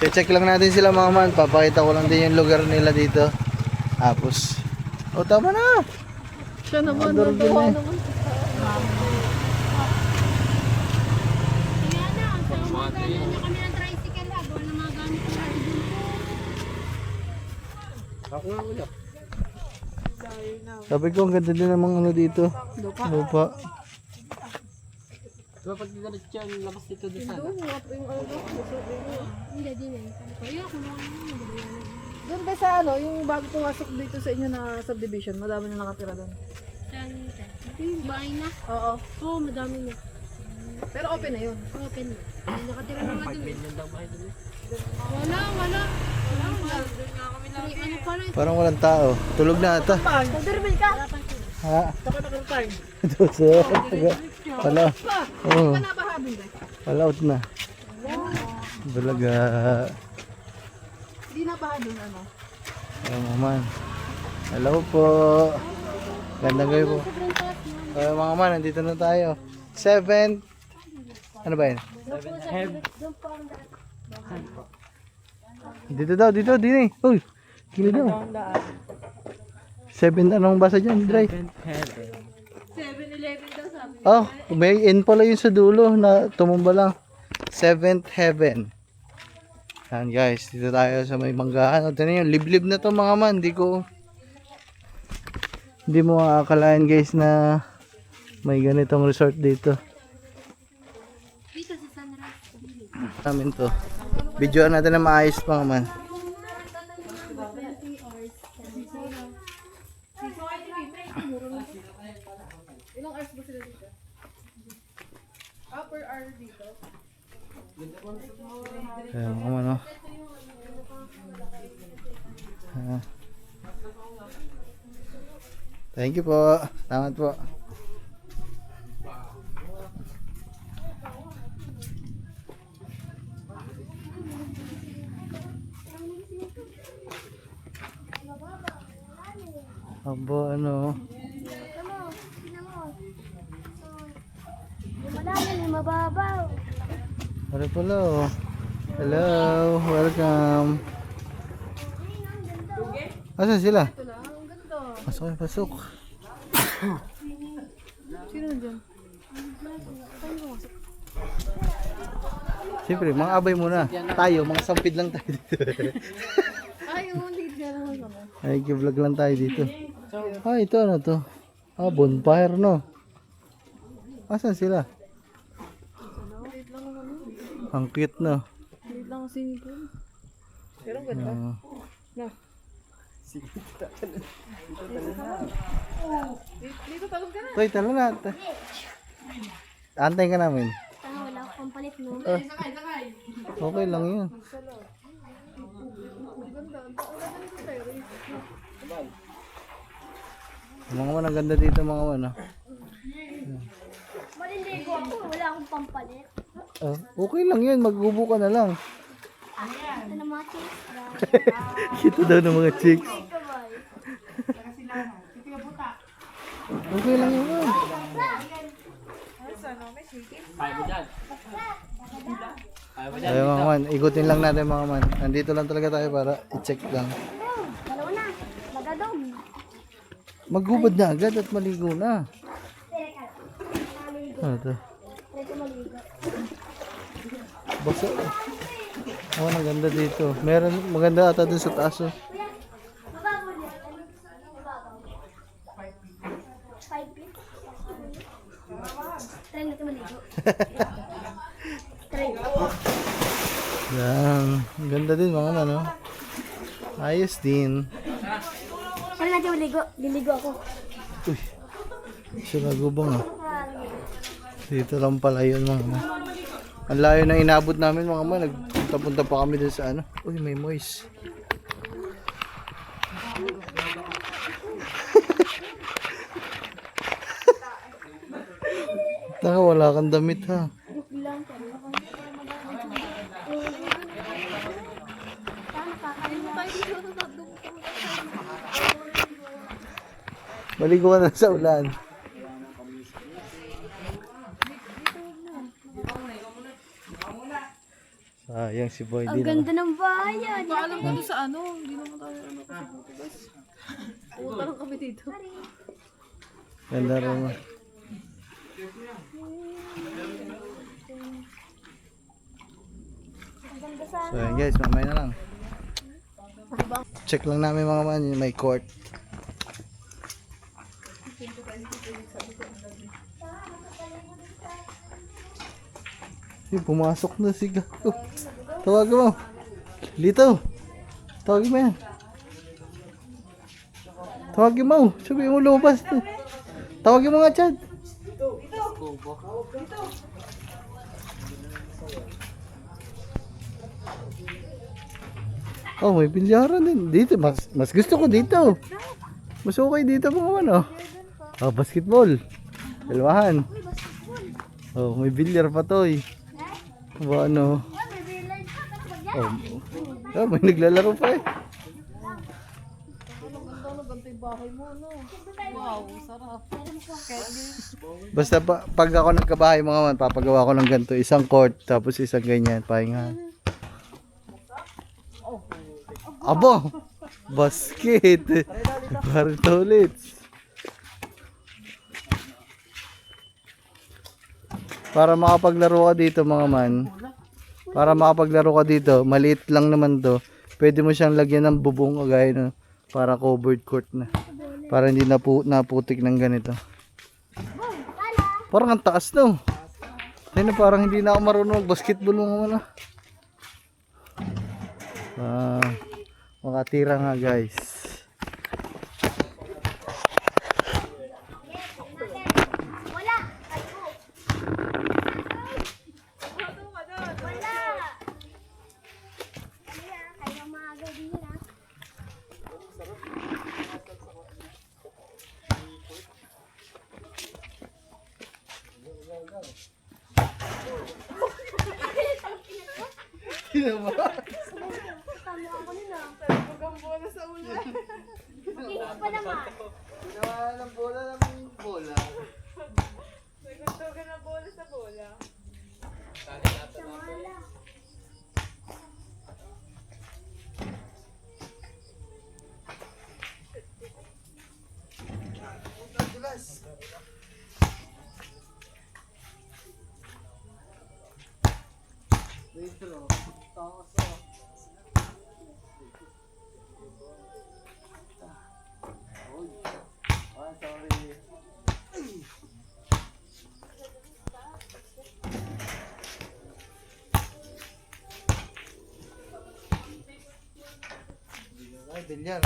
Check lang natin sila mga man. Papakita ko lang din yung lugar nila dito. Tapos, tama na. Siya naman, natawa naman. Kami ng tricycle ha. Gawa ng mga gamit na Sabi ko, ang ganda din ng mga dito. Lupa. Diba pag dinalit yan, labas dito doon sana? Hindi din eh. Kaya kung Doon ba sa yung bago pumasok dito sa inyo na subdivision, madami na nakatira doon. Bahay na. Oo. Oo, madami na. Pero open na yun. Open na. May nakatira na nga dun. Wala. Wala. Ano pa rin? Parang walang tao. Tulog na ata. Nagdurbil ka? Ha? Doso. Wala. Oo. Nabahabin guys. Wala out na. Balaga. Hindi nabahabin ano. Ayun naman. Hello po. Gandang gabi po. Mga man, nandito na tayo. 7. Ano ba yun? Dito daw, dito, dini. Uy, kini daw. 7, anong basa dyan, Dry? 7-Eleven daw sabi. Oh, may N pala yun sa dulo na tumumba lang. 7th heaven. Yan guys, dito tayo sa may manggahan. Ito na yun, liblib na to mga man. Hindi mo makakalain guys na may ganitong resort dito. Dito sa Sunrise. Namin to. Videoan natin na maayos mga man. Ilang hours ba sila dito? Per hour dito. Ayan mga man, oh. Ah. Thank you po. Salamat po. Abo, ano? Tingnan mo. Yung malalim, yung mababaw. Ano pala, oh. Hello, welcome. Asan sila? Ito lang, ang ganda. Pasok kayo, pasok. Sino nandyan? Siyempre, mga abay muna. Tayo, mga sampid lang tayo dito. Ay, hindi na naman kami. Ay, vlog lang tayo dito. Ah, ito ano to? Ah, bonfire no. Asan sila? Wait lang naman. Ang cute no. Wait lang ang swimming pool. Pero ang ganda. Ah, Na. Dito talong ka na. Toy, tala na. Antay ka namin. Wala akong pampalit, no? Okay lang yun. Mga man, ang ganda dito mga man. Ah. Maliligo ako, wala akong pampalit. Ah, okay lang yun, maggubo ka na lang. Ito na mga chicks. Kita daw ng mga chicks. Kabay. Okay lang yun. Man. Ayun mga man, ikutin lang natin mga man. Nandito lang talaga tayo para i-check lang. Dalawa na. Magadong. Maghubad na agad at maligo na. Ano to? Ito maligo. Basta. Oh, ang ganda dito. Meron maganda ata dun sa taas. Oh. Mababaw niya. Mababaw. 5 feet. Try natin maligo. Try. Yan. Ang ganda din mga ano. Ayos din. Try natin maligo. Liligo ako. Uy. Siya nagubang ah. Dito lang pala yun mga man. Ang layo na inabot namin mga man. Nagpunta pa kami dun sa ano. Uy, may moist. Taka, wala kang damit ha. Maligo ka na sa ulan. Sayang si Boy. Ang Di ganda ng bayan. Paalam ka doon sa ano. Hindi naman tayo ano kasi dito guys. Pumunta lang kami dito. Ganda rin mo. So yun guys, mamaya na lang. Check lang namin mga man, yung may court. Pumasok na si Gago. Tawagin mo. Lito. Tawagin mo yan. Tawagin mo. Sabihin mo lumabas. Tawagin mo nga, Chad. Oh, may bilyaran din. Dito, mas gusto ko dito. Mas okay dito mga ano. Oh, basketball. Dalawahan. Uy, basketball. Oh, may bilyar pa to eh. Ba ano? Yan, may real life ka. Tara, Oh, magyan. may naglalaro pa eh. Ano ganito yung bahay mo, no? Wow, sarap. Basta pag ako nagkabahay mga man, papagawa ko ng ganito. Isang court, tapos isang ganyan. Pahinga. Abo! Basket! Parang toilets. Para makapaglaro ka dito mga man. Para makapaglaro ka dito, maliit lang naman to. Pwede mo siyang lagyan ng bubong kagaya no, para covered court na. Para hindi naputik ng ganito. Parang ang taas no. Ayun, parang hindi na ako marunong mag-basketball mga man. Makatira nga guys. Wala. Ay, ko. Wala. Kaya, kayo mga gabi nila. Tama ako nila. Makinig pa naman. Ginawa ng bola ng bola. Wala. Dentro. Takas oh. Sorry. Ay, bilyar.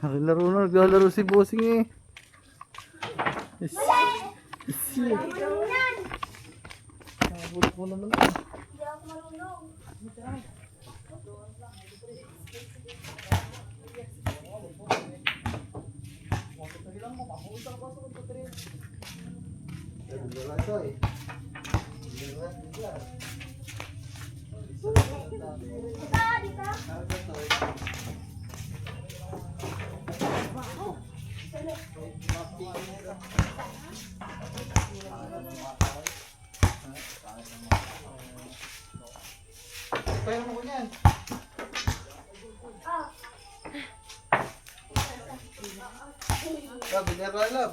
Naglaro na, naglalaro si Bossing eh. Yes. Marunong yan. Nabulok mo naman. Hindi ako marunong. Bilyar ito eh. Bilyar. Dito. Kaya mo ko yan. Sabi niya ralab.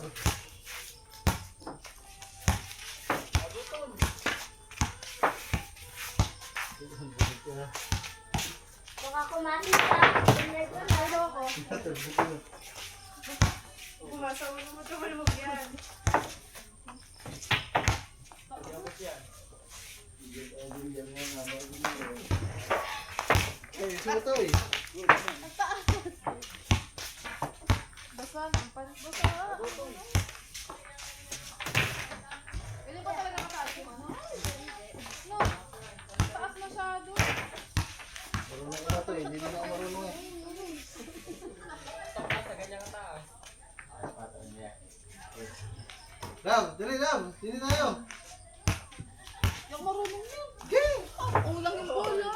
Baka kumain ka. Ano ako? Eh, sino to eh? Basa, basa. Ganyan ba talaga kataas yung ano? No, taas masyado. Marunong ka na to eh, hindi na ako marunong eh. Ram, dali Ram, dili tayo. Yung marunong yun. Okay. Ulang yung bola.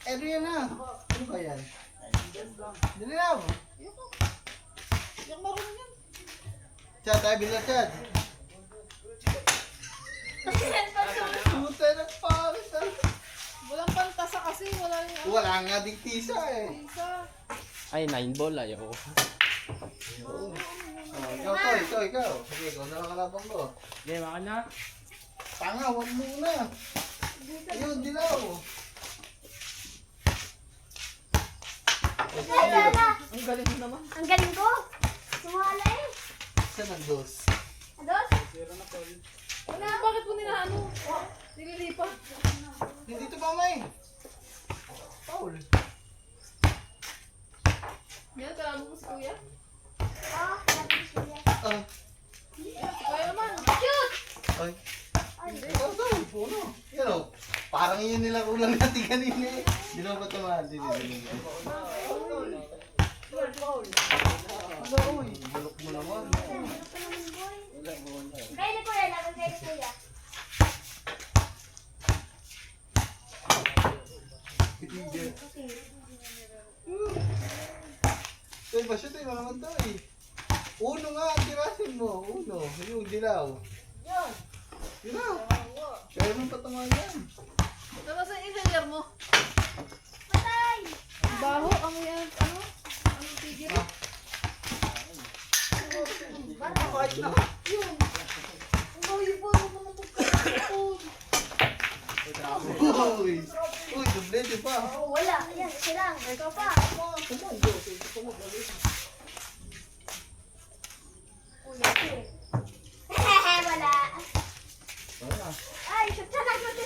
Ano yan na? Ano ba yan? Dali Ram. Yung marunong yun. Chad, tayo bilang Chad. Puta ng pares ah. Walang pantasa kasi, wala yung Wala nga ding tisa eh. isa. Ay, 9 ball ayaw. Oh, ikaw. Sige, ikaw na lang kalabang ko. Okay, maka na. Tanga, wag muna. Ayun, dilaw. Ang galing mo naman. Ang galing ko. Sumala eh. Saan ang dos? Ados? Ano, bakit mo nila nililipat? Hindi to ba may? Paul. Yan, kalamo mo si kuya. Oh, sabi ko siya. Ah, Si kuya naman. Shoot! ay. Ito, puno. Yan o. Parang yun nilaro lang natin kanina eh. Di naman ba tumahan? Di. Uy, bulok mo naman. Kaya ni kuya, laban kaya ni kuya. Kitigil. Tay, ba siya tayo naman to eh. Uno nga, tirasin mo. Uno. Yung dilaw. Dilaw. Kaya mo patamaan yan. Ito ba sa engineer mo? Patay! Ang baho, amoy yan. Ano? Anong tigil? Yun. Ang baho yung baho mo na magkakapon. Uy! Uy, dublete pa. Oh, wala. Ayan, ito lang. Ikaw pa. Kuya, shoot. Wala. Ay, shoot sana, shoot.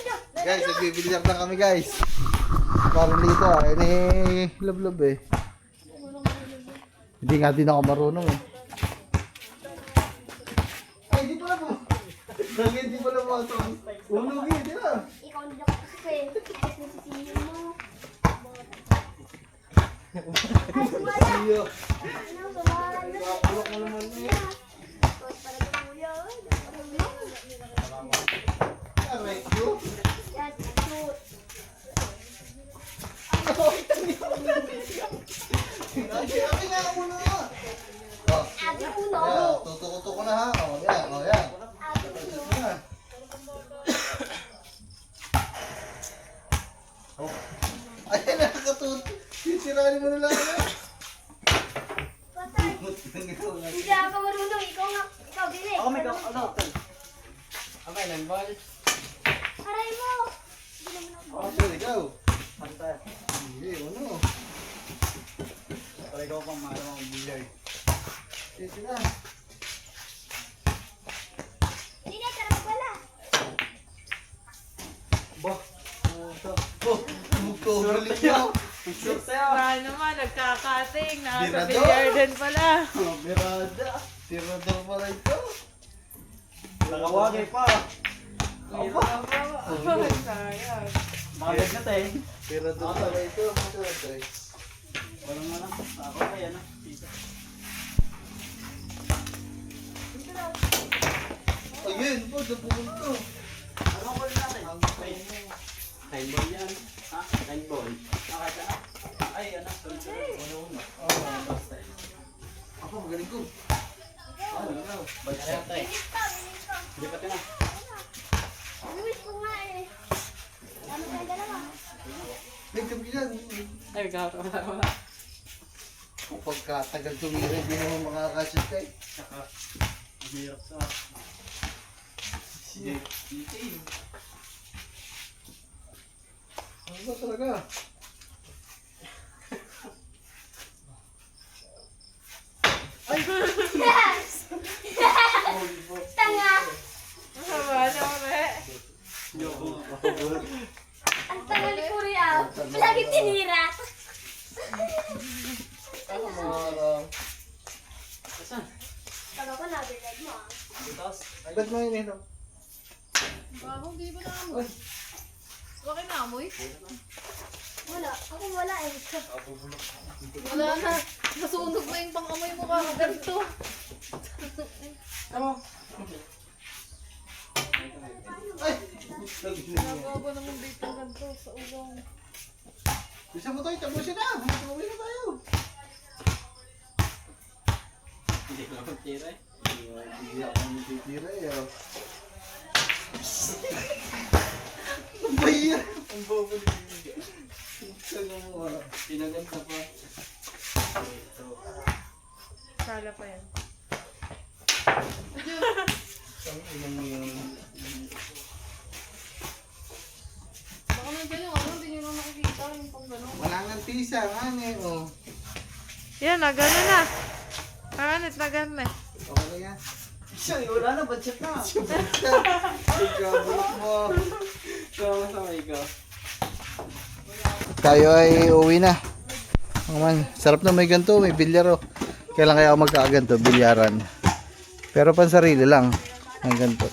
Guys, nagbibilyar na kami guys. Parang dito ah, ini love eh. Hindi nga din ako marunong eh. Ay, di pala po. Hindi pala po ito. Unog eh, di ba? Ikaw hindi ako kasi. Kasi nasisiyo mo. Ay, sumala. Iyo. Ano, sumala. Pulok mo naman eh. Tapos para sa kuya. Aray ko. Yan, shoot. Ay, nga muna. Oh, Abi uno. yan. Tutuko na ha. Oh, yan. Oh, yan. Abi uno. Yan. Oh. Ay, nakakatut. Sisiranin mo na lang yan. Patay. Hindi ako marunong. Ikaw nga. Ikaw, bilis. Ako may ano, tol. Okay, nang-ball. Aray mo. Hindi naman ako. Oh, sir, ikaw. Pantay. Hindi, ano? Pag ikaw pang maramang billiard. Sige na. Hindi na, tara magwala. Bah. Oh, mukha mo. Wala naman, nagkakating. Birador. Nakaka-billiarden pala. Birada. Tirador pa rin ito. Nakawagay pa. Oh, Sayang. Magag na tayo. tirador pa rin ito. Walang ano. Ako kaya na. Ayun po, dapunin ko. Ano ko rin natin? Time ball yan. Ha? Time ball. Nakita na. Ay, ano? Ako, magaling ko. Balik na tayo. Bilis ka, bilis ka. Lipat ka na. Luis ko nga eh. Ano tayo dalawa? May kabilan. Ay, wala. Kapag katagal tumira, hindi naman makakasya kayo. Saka, mahirap sa... Ano ba talaga? Yes! Tanga! Wala naman. Ang tanga ni Kuya. Lagi tinira. Ano mga araw? Saan? Taga ko nabilag mo ah. Butas? Ba't mo yun ito? Baho, hindi ba naamoy? Bakit naamoy? Wala. Ako wala eh. Wala na. Nasunog na yung pang-amoy mo kakaganto. Ay! Nagawa naman dito ng ganto sa ulong. Bisa mo tayo, tapusin na! Tumawin na tayo! Hindi ko naman tira eh. Hindi ako nagtitira eh. Oh. Ang bahira! Ang bobo ni Bibi. Ano mo ah? Pinaganda pa. Kala pa yan. Ang inang yun. Baka nandiyan yung ano, hindi nyo na nakikita yung pang gano'n. Malangang tisa, ano eh, oh. Yan, nagano na. Hanit, nagano na. Okay na yan. Siya, wala na, budget na. Ikaw, bulok mo. Sama-sama ikaw. Tayo ay uwi na. Man, sarap na may ganito, may bilyar oh. Kailan kaya ako magkakaganto, bilyaran. Pero pansarili lang, ang ganito.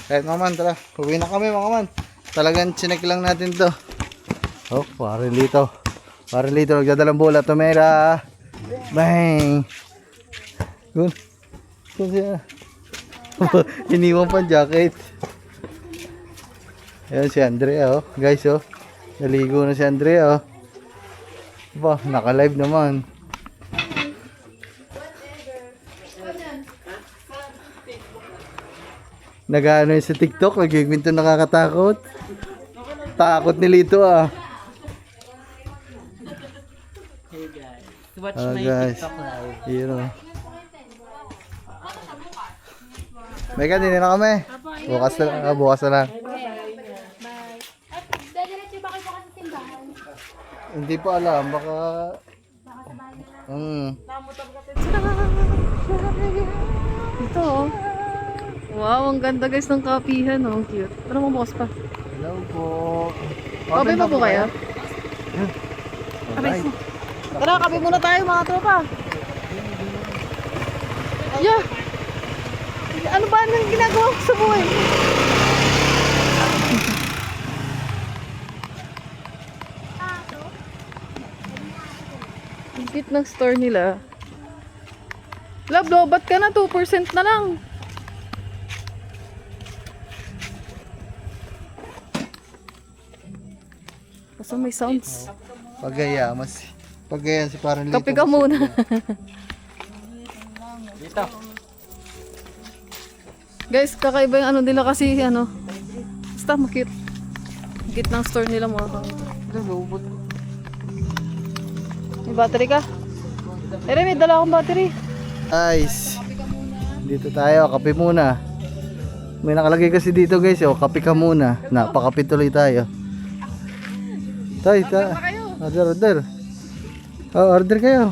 Kahit mga man, tara, uwi na kami mga man. Talagang chinek lang natin to. Oh, parilito. Parilito, nagdadalang bola, tumera. Bang! Good. Good siya. Iniwan pa jacket. Ayan si Andrea oh. Guys oh. Naligo na si Andrea oh. Ba, naka-live naman. Nag-ano yun sa TikTok, nag-gwento nakakatakot. Takot ni Lito ah. Watch Ah, my guys. TikTok live. Yun oh. Mega, din na kami. Bukas na lang. Bukas na lang. At diretso ba kayo bukas sa simbahan? Hindi pa alam, baka... Ito oh. Wow, ang ganda guys ng kapihan oh. Ang cute. Tara mo bukas pa. Hello po. Kape pa po kayo? Alright. Tara, kape muna tayo mga tropa. Yeah. Ano ba nang ginagawa ko sa buhay? Ang cute ng store nila. Love, lobat ka na. 2% na lang. Basta may sounds. Pagaya, mas... Pagaya si parang Lito. Kape ka muna. Dito. Guys, kakaiba yung ano nila kasi ano. Basta makit. Cute ng store nila mga kang. May battery ka? Ere, may dala akong battery. Guys, dito tayo, kape muna. May nakalagay kasi dito guys, oh, kape ka muna. Napakape tuloy tayo. Tay, order. Oh, order kayo.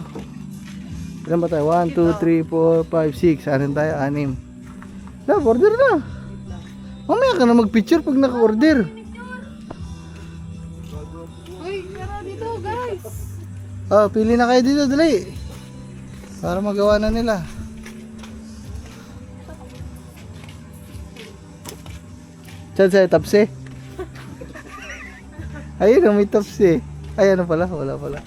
Ilan ba tayo? 1, 2, 3, 4, 5, 6. Anin tayo? 6. Love, order na. Mamaya ka na mag-picture pag naka-order. Uy, tara dito guys. Oh, pili na kayo dito, dali. Para magawa na nila. Saan sa'yo, tapsi? Ayun, may tapsi. Ay, ano pala? Wala pala.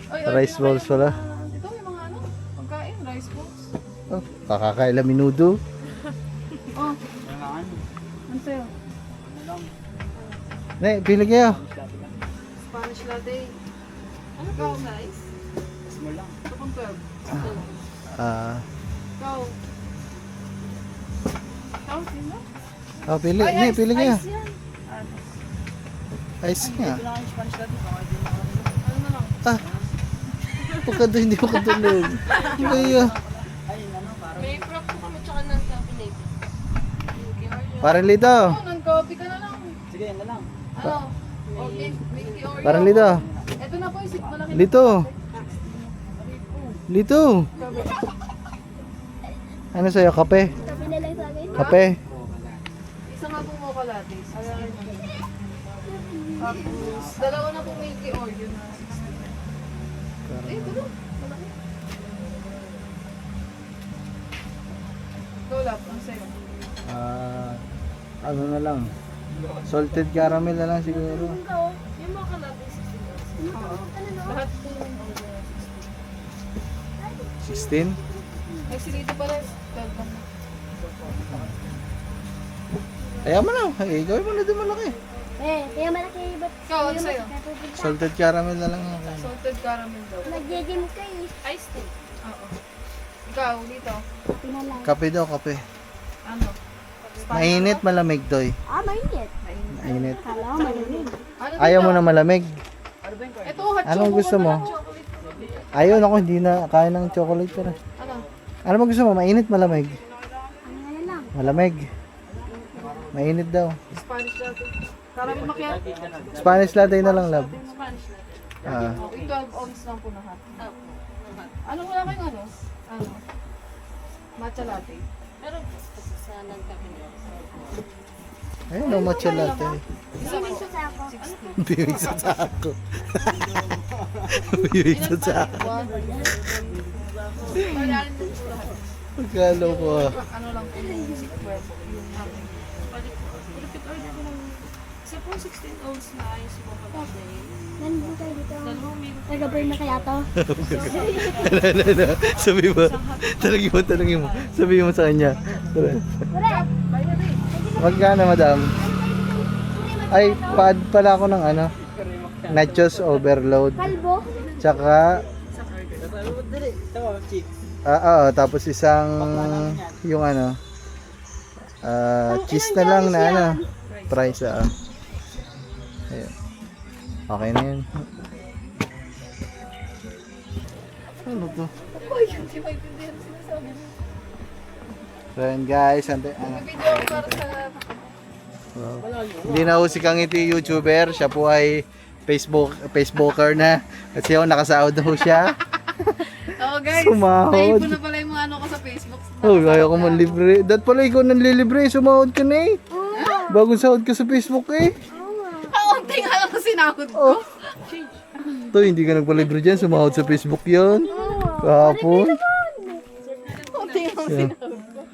Rice balls pala. Ito may mga ano, pagkain, rice balls. Oh, kakakaila minudo. Oh. Ano sa'yo? Ne, pili kayo. Spanish latte. Ano ka, guys? Small lang. Ito pang 12. Ikaw. Ikaw, sino? Oh, pili. Ne, pili kayo. Ice yan. Ice nga. Ano na lang? Ah. Pagkado, hindi ko katulog. Kaya. May prop ko kami tsaka ng cabinet. Parang Lito. Oh, nag-copy ka na lang. Sige, yan na lang. Ano? Okay, Mickey Oreo. Parang Lito. Ito na po yung sit malaki. Lito. Lito. Ano sa'yo? Kape? Sabi na lang sa akin. Kape? Isa nga po mocha latte. Tapos, dalawa na po Mickey Oreo na 60. Ito na. Malaki. Go lap, ang sa'yo. Ano na lang. Salted caramel na lang siguro. Yung mocha latte 60. Lahat po yung 16? Ay, si Lito pala. 12 lang. Ayaw mo na. Ay, gawin mo na din malaki. Kaya malaki ba't Ikaw, ano sa'yo? Salted caramel na lang yan. Salted caramel daw. Nag-gym ka eh. Iced tea. Oo. Ikaw, dito. Kape na lang. Kape daw, kape. Ano? Mainit, malamig, Doy. Mainit. Mainit. Kala ko malamig. Ano Ayaw mo na malamig. Ito, hot Anong chocolate gusto mo? na chocolate. Ayaw, ako hindi na kaya ng chocolate ko na. Ano? Ano mo gusto mo? Mainit, malamig? Ano na lang. Malamig. Mainit daw. Spanish latte. Caramel macchiato. Spanish latte na lang, love. Spanish latte. Ah. Okay, 12 ounce lang po na hot. Ano wala kayong ano? Ano? Matcha latte. Ayun, no matcha latte. Bibig sa sako. Bibig sa sako. Bibig sa sako. Pagkalo ko ah. Ano lang po yung silver po. Yung isa po 16 ounce na ayos po kapatid. Nandun tayo dito. Nag-burn na kaya to? Tanongin mo. Sabi mo sa kanya. Wala. Magkano, madam? Ay, pad pala ako ng ano, nachos overload. Kalbo. Tsaka, tapos isang, yung ano, cheese na lang na ano, fries, Ayun. Okay na yun. Ano to? So yun guys, ano, hindi na ho si Kangiti YouTuber, siya po ay Facebooker na. Kasi ho, nakasahod na ho siya. Oo guys, Sumahod. naipo na pala yung mga ano ko sa Facebook. Oh, kaya ko man libre. Dat pala ikaw nang lilibre, sumahod ka na eh. Bagong sahod ka sa Facebook eh. Kaunti nga lang sinahod ko. Oh. To, hindi ka nagpalibre dyan, sumahod sa Facebook yun. Kahapon. Kaunti nga lang Yeah. sinahod ko.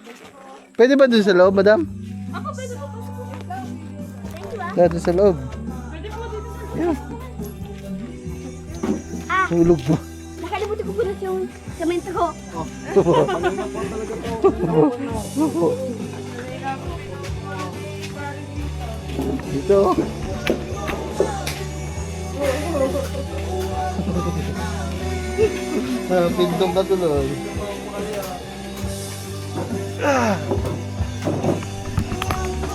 Pwede ba dun sa loob, madam? Ako pwede po pasok. Dito sa loob. Yeah. Hulog mo. Nakalimutan ko pala yung semento ko. Dito. Pintong ka tuloy.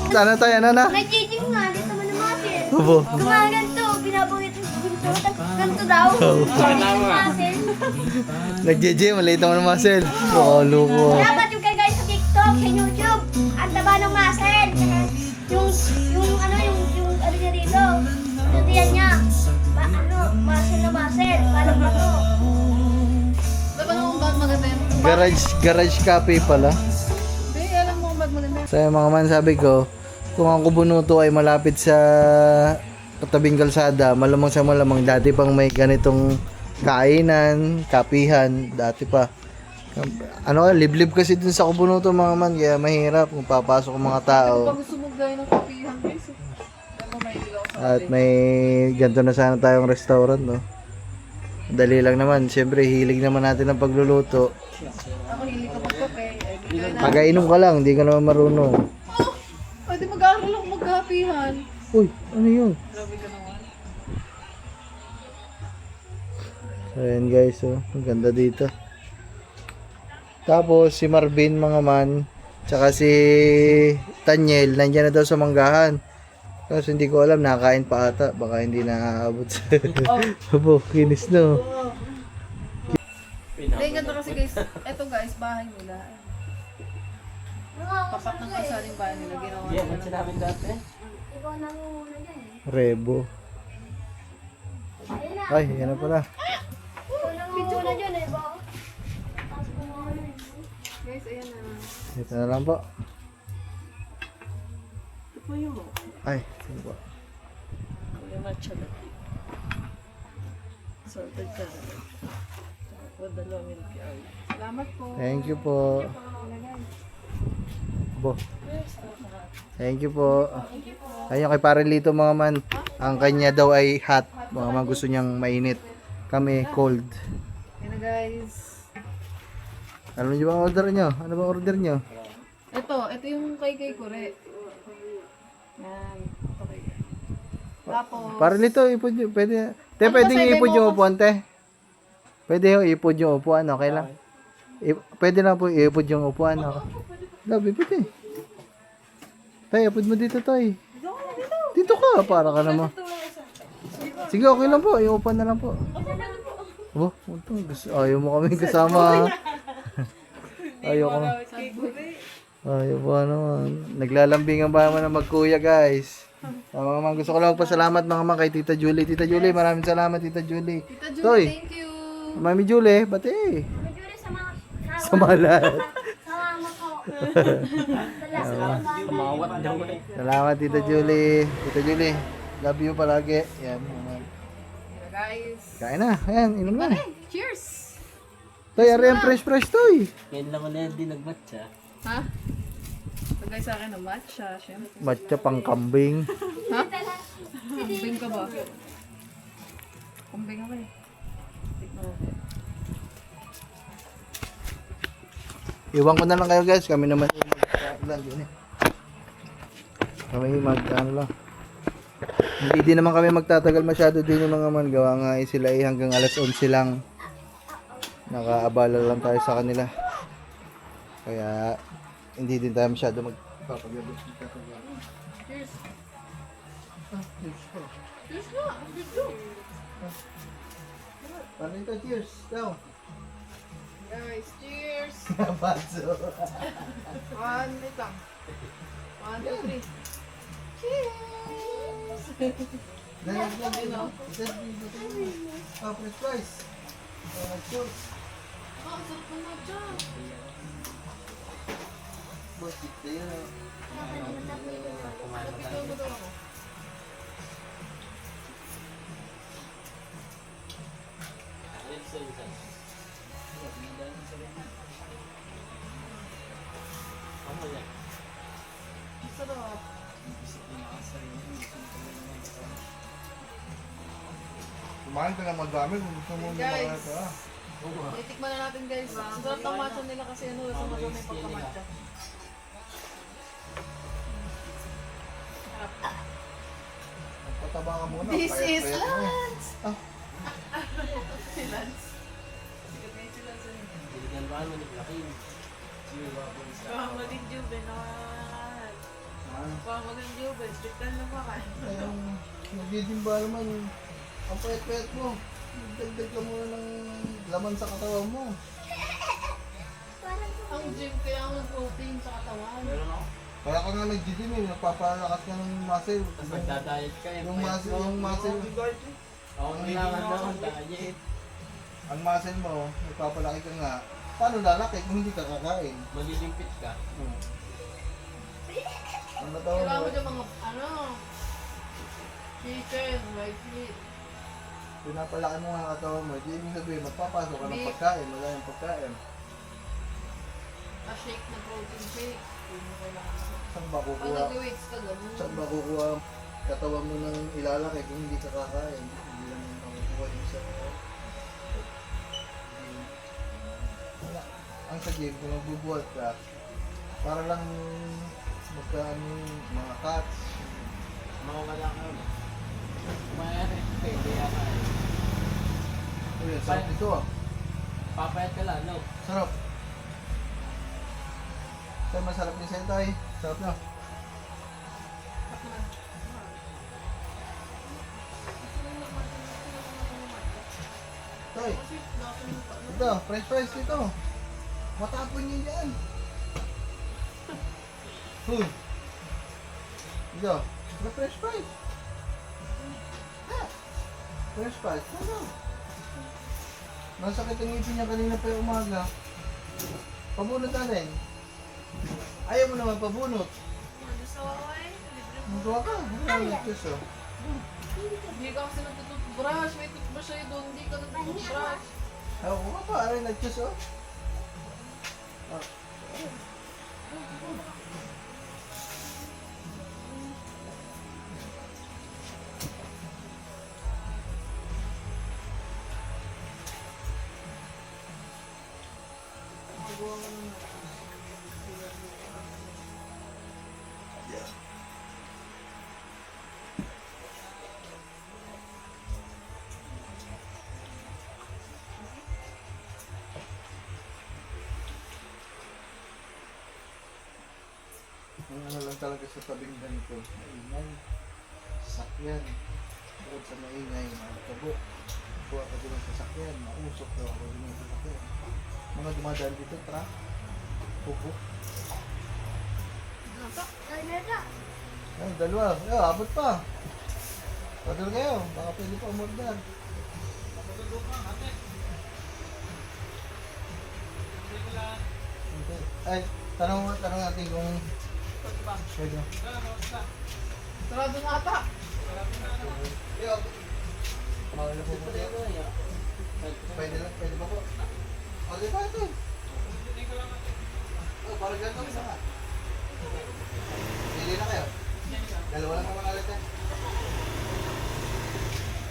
Sana tayo, ano na? Nagiging nga, dito mo naman eh. Opo. Kumagan to, binabungit yung ginto. Ganto daw. Muscle. Nag-JJ, maliit naman ng muscle. Pakalo ko. Dapat yung kay guys sa TikTok, sa YouTube. Ang taba ng muscle. Yung ano niya dito. Yung tiyan niya. Muscle na muscle. Paano ba to? Diba naman ba't maganda yun? Garage cafe pala. Hindi, alam mo ba't maganda yun? Sa mga man, sabi ko, kung ang Kubunuto ay malapit sa katabing kalsada, malamang sa malamang dati pang may ganitong kainan, kapihan, dati pa. Ano, liblib kasi dun sa Kubunuto mga man, kaya mahirap kung papasok ang mga tao. Pag gusto mo gaya ng kapihan guys. Pero may ilaw sa At may ganito na sana tayong restaurant, no? Dali lang naman, siyempre hilig naman natin ang pagluluto. ako hilig ka magkape. Pagkainom ka lang, hindi ka naman marunong. Pwede mag-aaral ako magkapihan. Uy, ano yun? Grabe ka naman. So ayan guys, oh, ang ganda dito. Tapos si Marvin mga man, tsaka si Tanyel, nandiyan na daw sa manggahan. Kasi hindi ko alam, nakakain pa ata, baka hindi na-aabot sa... Opo, kinis no. Hindi, ganito kasi guys. Eto guys, bahay nila. Tapat ng kasaling bahay nila. Ginawa nila. Ikaw na muna dyan eh. Rebo. Ay, yan na pala. Ikaw na muna dyan eh. Ba? Guys, ayan na. Ito na lang po. Ito po yung Ay, sige po. matcha latte. Salted caramel. With the long milk ice. Salamat po. Thank you po. Bo. Thank you po. Ayun kay Parelito mga man. Ang kanya daw ay hot. Mga man gusto niyang mainit. Kami cold. Ayan na guys. Ano yung bang order nyo? Ano bang order nyo? Ito yung kay Kure. Yan. Okay. Tapos, Parelito, ipod nyo. Pwede. Te, pwede nyo ipod yung upuan, te. Pwede yung ipod yung upuan. Okay lang. Pwede lang po ipod yung upuan. Okay. Labi, pwede. Tay, ipod mo dito, tay. Dito ka, para ka naman. Sige, okay lang po. Yung upuan na lang po. Oh, ayaw mo kami kasama. Ayaw ko. Ayaw pa naman. Naglalambingan ba naman ng magkuya, guys? Mga man, gusto ko lang magpasalamat mga man kay Tita Julie. Tita Julie, maraming salamat, Tita Julie. Tita Julie, Toy, thank you. Mami Julie, bati. Medyo sa mga Sa malat. sa mga ko. Mawat daw eh. Salamat, Tita Julie. Tita Julie, love you palagi. Yan. Guys. Kain na. Ayan, inom na. Cheers! Toy, ari ang fresh toy. Ngayon lang ulit din nagmatcha. Ha? Lagay sa akin ng matcha, syempre. Matcha pang kambing. Ha? Kumbing ka ba? Kumbing ako eh. Tikman mo. Iwan ko na lang kayo guys. Kami naman yung mag-vlog yun eh. Kami ano lang. Hindi din naman kami magtatagal masyado din yung mga man. Gawa nga sila eh hanggang alas 11 lang. Nakaabala lang tayo sa kanila. Kaya hindi din tayo masyado magpapagabi. Cheers! Cheers nga! Paano ito? Cheers! Daw! Guys, cheers! Baso! 1, wait lang. 1, 2, 3. Cheers! Dahil lang din oh. Fresh fries! Cheers! Oh, ang sarap ng matcha. Boss, ito yun. Napitaw mo daw ako. Sarap. Kumain ka naman dami kung gusto mo Guys. mga ito ah. Itikman na natin guys. Ang sarap ng matcha nila kasi ano, sumasama yung pagkamatcha. Pataba ka muna. This is payat-payat mo eh. Lance! Ah. Si Lance. Sikat na yun si Lance. Ginalwaan mo ni Blakin. Pamaging juvenile. Ah. Pamaging juvenile. Strikan na ba kayo? Ayun, nagdidimba naman. Ang payat-payat mo. Dagdag ka muna ng laman sa katawan mo. Ang gym kaya ang protein sa katawan. Kaya ka nga nag-gym eh. Nagpapalakas ka ng muscle. Tapos magdadayet ka eh. Yung muscle. Ako kailangan daw ang diet. Ang muscle mo, nagpapalaki ka nga. Paano lalaki kung hindi ka kakain? Malilimpit ka. Ang natawan Kailangan mo, mo dyan mga, ano, chicken, white meat. pinapalaki mo nga ang katawan mo. Hindi ibig sabihin, magpapasok ka ng Beef. pagkain. Wala yung pagkain. A shake na protein shake. Yun yung kailangan mo. Saan ba Pag kukuha? nag-weights ka, ganun. Saan ba kukuha ang katawan mo ng ilalaki kung hindi ka kakain? Hindi lang yung makukuha yung sa wala. Ang sa gym, kung magbubuhat ka, para lang magkaano yung mga cuts. Mawala ka mo. Mayroon. Pwede yan ka. Ayun, sarap nito ah. Papayat ka lang, no? Sarap. Saan masarap ni Sentay? Sarap na. Toy, ito, french fries ito. Matapon niyo yan. Huy. Ito, may french fries. Ah, french fries, ano? Nasakit ang ngipin niya kanina pa yung umaga. Pabunot natin. Ayaw mo naman pabunot. Magawa ka. Ano ito so? Hindi ka kasi nagtututbrush. May toothbrush sa'yo doon. Hindi ka nagtututbrush. Ayaw ko ka pa. Aray, nag-choose oh. Ah. Ang ano lang talaga sa tabing ganito, maingay, sasakyan, bukod sa maingay, makakabo, buwa ka din ang sasakyan, mausok daw ako din ang sasakyan. Mga dumadaan dito, tra, pupo. Ay, dalawa, abot pa. Padal kayo, baka pwede pa umorder. Okay. Ay, Tanong natin kung pwede. Sarado na ata. Yo. Mawala po po. Pwede ba po? O, di ba ito? Oh, parang ganito isa ka. Pili na kayo. Dalawa lang naman ulit eh.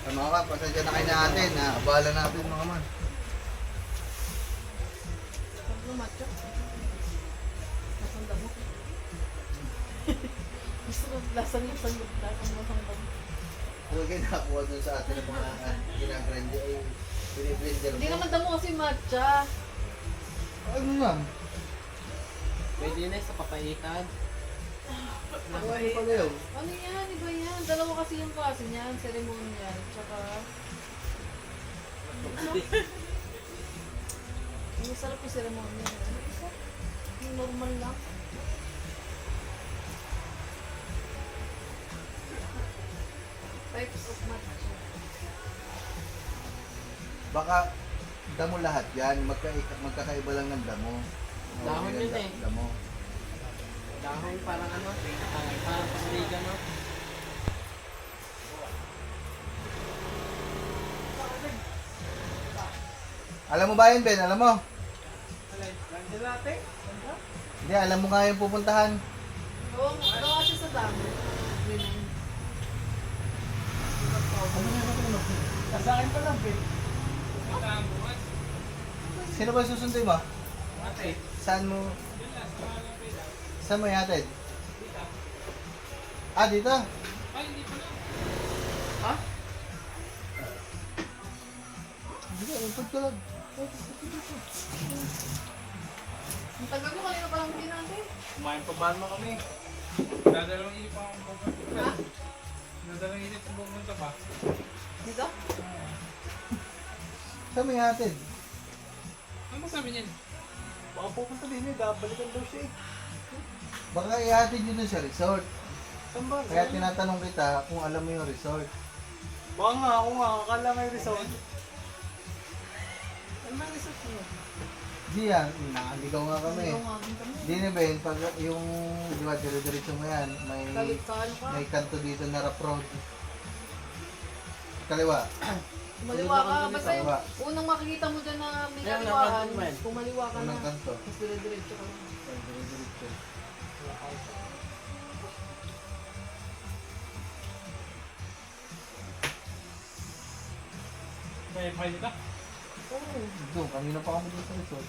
Mga ka, pasensya na kayo natin. Abala natin mga man. Lumatyo. Nasang damo. Gusto ko lasang yung sanggot na kung nasang damo. Huwag kayo nakakuha dun sa atin ng mga ginag-blender. Biniblender. Hindi naman damo kasi matcha. Ano lang? Pwede na sa papaitan. Ano pala yun? Ano yan? Iba yan. Dalawa kasi yung klase niyan. Ceremonial. Tsaka... Ano? Ang sarap yung ceremonial. Ano isa? Yung normal lang. Types of matcha. Baka damo lahat yan. Magkakaiba lang ng damo. Dahon yun eh. Damo. Dahon parang ano, parang pasaligan no? Alam mo ba yun, Ben? Alam mo? Hindi, alam mo nga yung pupuntahan. Gawa kasi sa damo. Winay. Sa akin pa lang, Ben. Sino ba susunduin mo? Ate. Saan mo? Saan mo yatid? Ah, dito? Ha? Hindi, umpad ka lang. Ang tagal ko kanina parang hindi natin. Kumain pa ba mo kami? Dadalawang isip pa akong pupunta. Ha? Dadalawang isip pa pupunta pa. Dito? Saan mo yatid? Ano sabi niyan? Baka pupunta din eh, balikan daw siya eh. Baka ihatid nyo dun sa resort. Saan ba? Kaya tinatanong kita kung alam mo yung resort. Baka nga, ako nga, akala may resort. Ano ba resort mo? Di yan, nakaligaw nga kami. Ikaw nga din kami. Di na Ben, pag yung, di ba, dire-diretso mo yan, Kalit ka ano ka? may kanto dito na rough road. Kaliwa. Kumaliwa ka. Basta yung Kaliwa. unang makikita mo dyan na may Yan, kaliwaan, nakatuman. kumaliwa ka na. Unang kanto. Tapos dire-diretso ka lang. Dire-diretso. May pilot ka? Oo. Doon, kanina pa kami dito sa resort.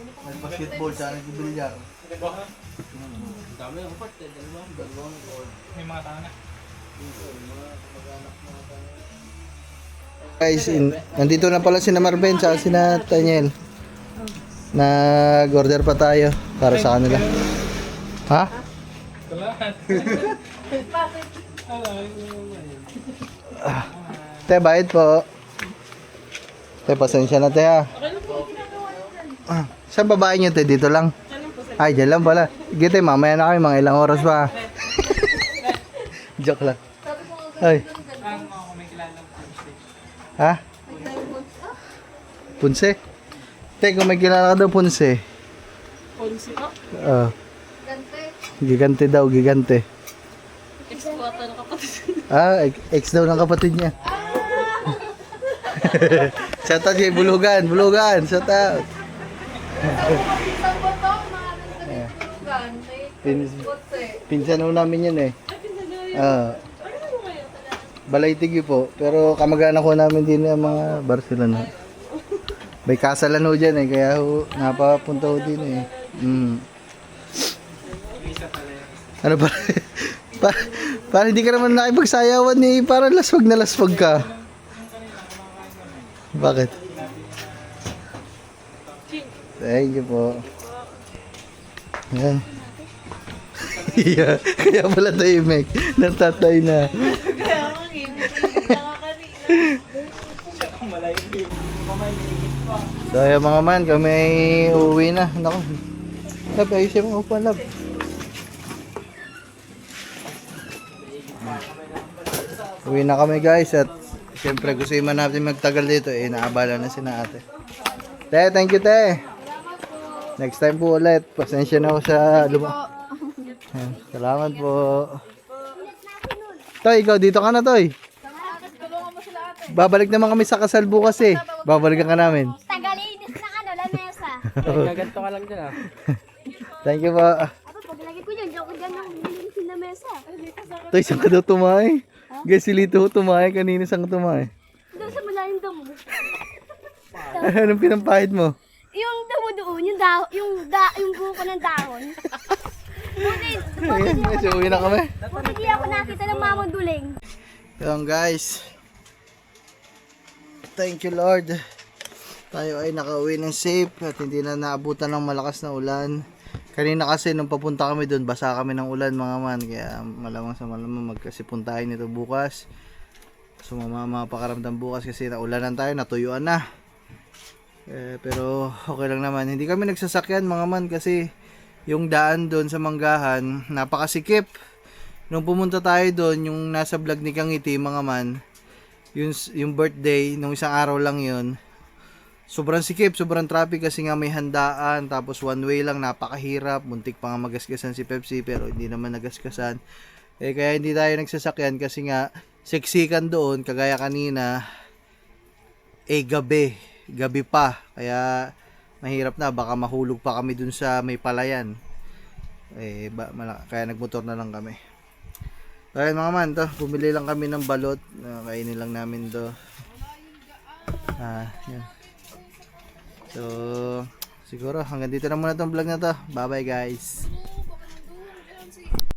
Nag-basketball, siya nag-bilyar. Diba? Ang dami ng part eh, dalawang board. May mga tanga na. Guys, nandito na pala si Marben sa si Daniel. Nag-order pa tayo para sa kanila. Ha? Salamat. Bakit? Te, bayad po. Te, pasensya na te ha. Saan babae nyo te? Dito lang? Ay, dyan lang pala. Sige te, mamaya na kami, mga ilang oras pa. Joke lang. Sabi ko nga Ay, Ang ako may kilala ko. ha? Punse? Te, kung may kilala ka daw, punse. Ponsi ko? Oo. Gante. Gigante daw, gigante. Ex-kuwata ng kapatid. Ah, ex daw ng kapatid niya. Shout out kay Bulugan, Bulugan, shout out. Isang bato, maaari sa ditulugan. May kotse. Pinsan ho namin yun eh. Balaytigi po, pero kamag-anak ko namin din ang mga Barcelona. May kasalan ho dyan eh, kaya ho, napapunta ho din eh. Ano ba? Para hindi ka naman nakipagsayawan eh, para laswag na laswag ka. Bakit? Thank you po. Yan. Yeah, kaya pala tayo, Mek. Natatay na. Kaya nga, hindi ko So, ayan mga man, kami uuwi na. Naku. Lab, ayusin mo upuan, Lab. Uwi na kami guys at siyempre gusto man natin magtagal dito eh, naabala na si na ate. Te, thank you te. Next time po ulit. Pasensya na ako sa Ayan, salamat po. Toy, ikaw dito ka na, Toy. Babalik naman kami sa kasal bukas eh. Babalikan ka namin. Tagalinis ng ano, lamesa. Gaganto ka lang dyan ah. Thank you po. Aba, pag lagi ko dyan, diyan ko dyan ng nilinis ng lamesa. Toy, saan ka daw tumahay? Guys, si Lito tumahay. Kanina saan ka tumahay? Doon sa malalim damo. Anong pinampahid mo? Yung damo doon, yung buko ng dahon. Ayan, guys, uwi na kami. Hindi ako nakita ng mamang duling. Yan guys. Thank you Lord. Tayo ay nakauwi ng safe at hindi na naabutan ng malakas na ulan. Kanina kasi nung papunta kami doon, basa kami ng ulan mga man. Kaya malamang sa malamang magkasipon tayo nito bukas. So mapakaramdam bukas kasi naulanan tayo, natuyuan na. Pero okay lang naman. Hindi kami nagsasakyan mga man kasi yung daan doon sa Manggahan, napakasikip. Nung pumunta tayo doon, yung nasa vlog ni Kangiti mga man, yung birthday, nung isang araw lang yun, sobrang sikip, sobrang traffic kasi nga may handaan, tapos one way lang, napakahirap, muntik pa nga magasgasan si Pepsi pero hindi naman nagasgasan. Kaya hindi tayo nagsasakyan kasi nga siksikan doon, kagaya kanina, gabi pa, kaya mahirap na, baka mahulog pa kami dun sa may palayan. Kaya nagmotor na lang kami. Kaya mga man, to, bumili lang kami ng balot. Kainin lang namin to. Yan. So, siguro hanggang dito na muna tong vlog na to. Bye bye guys.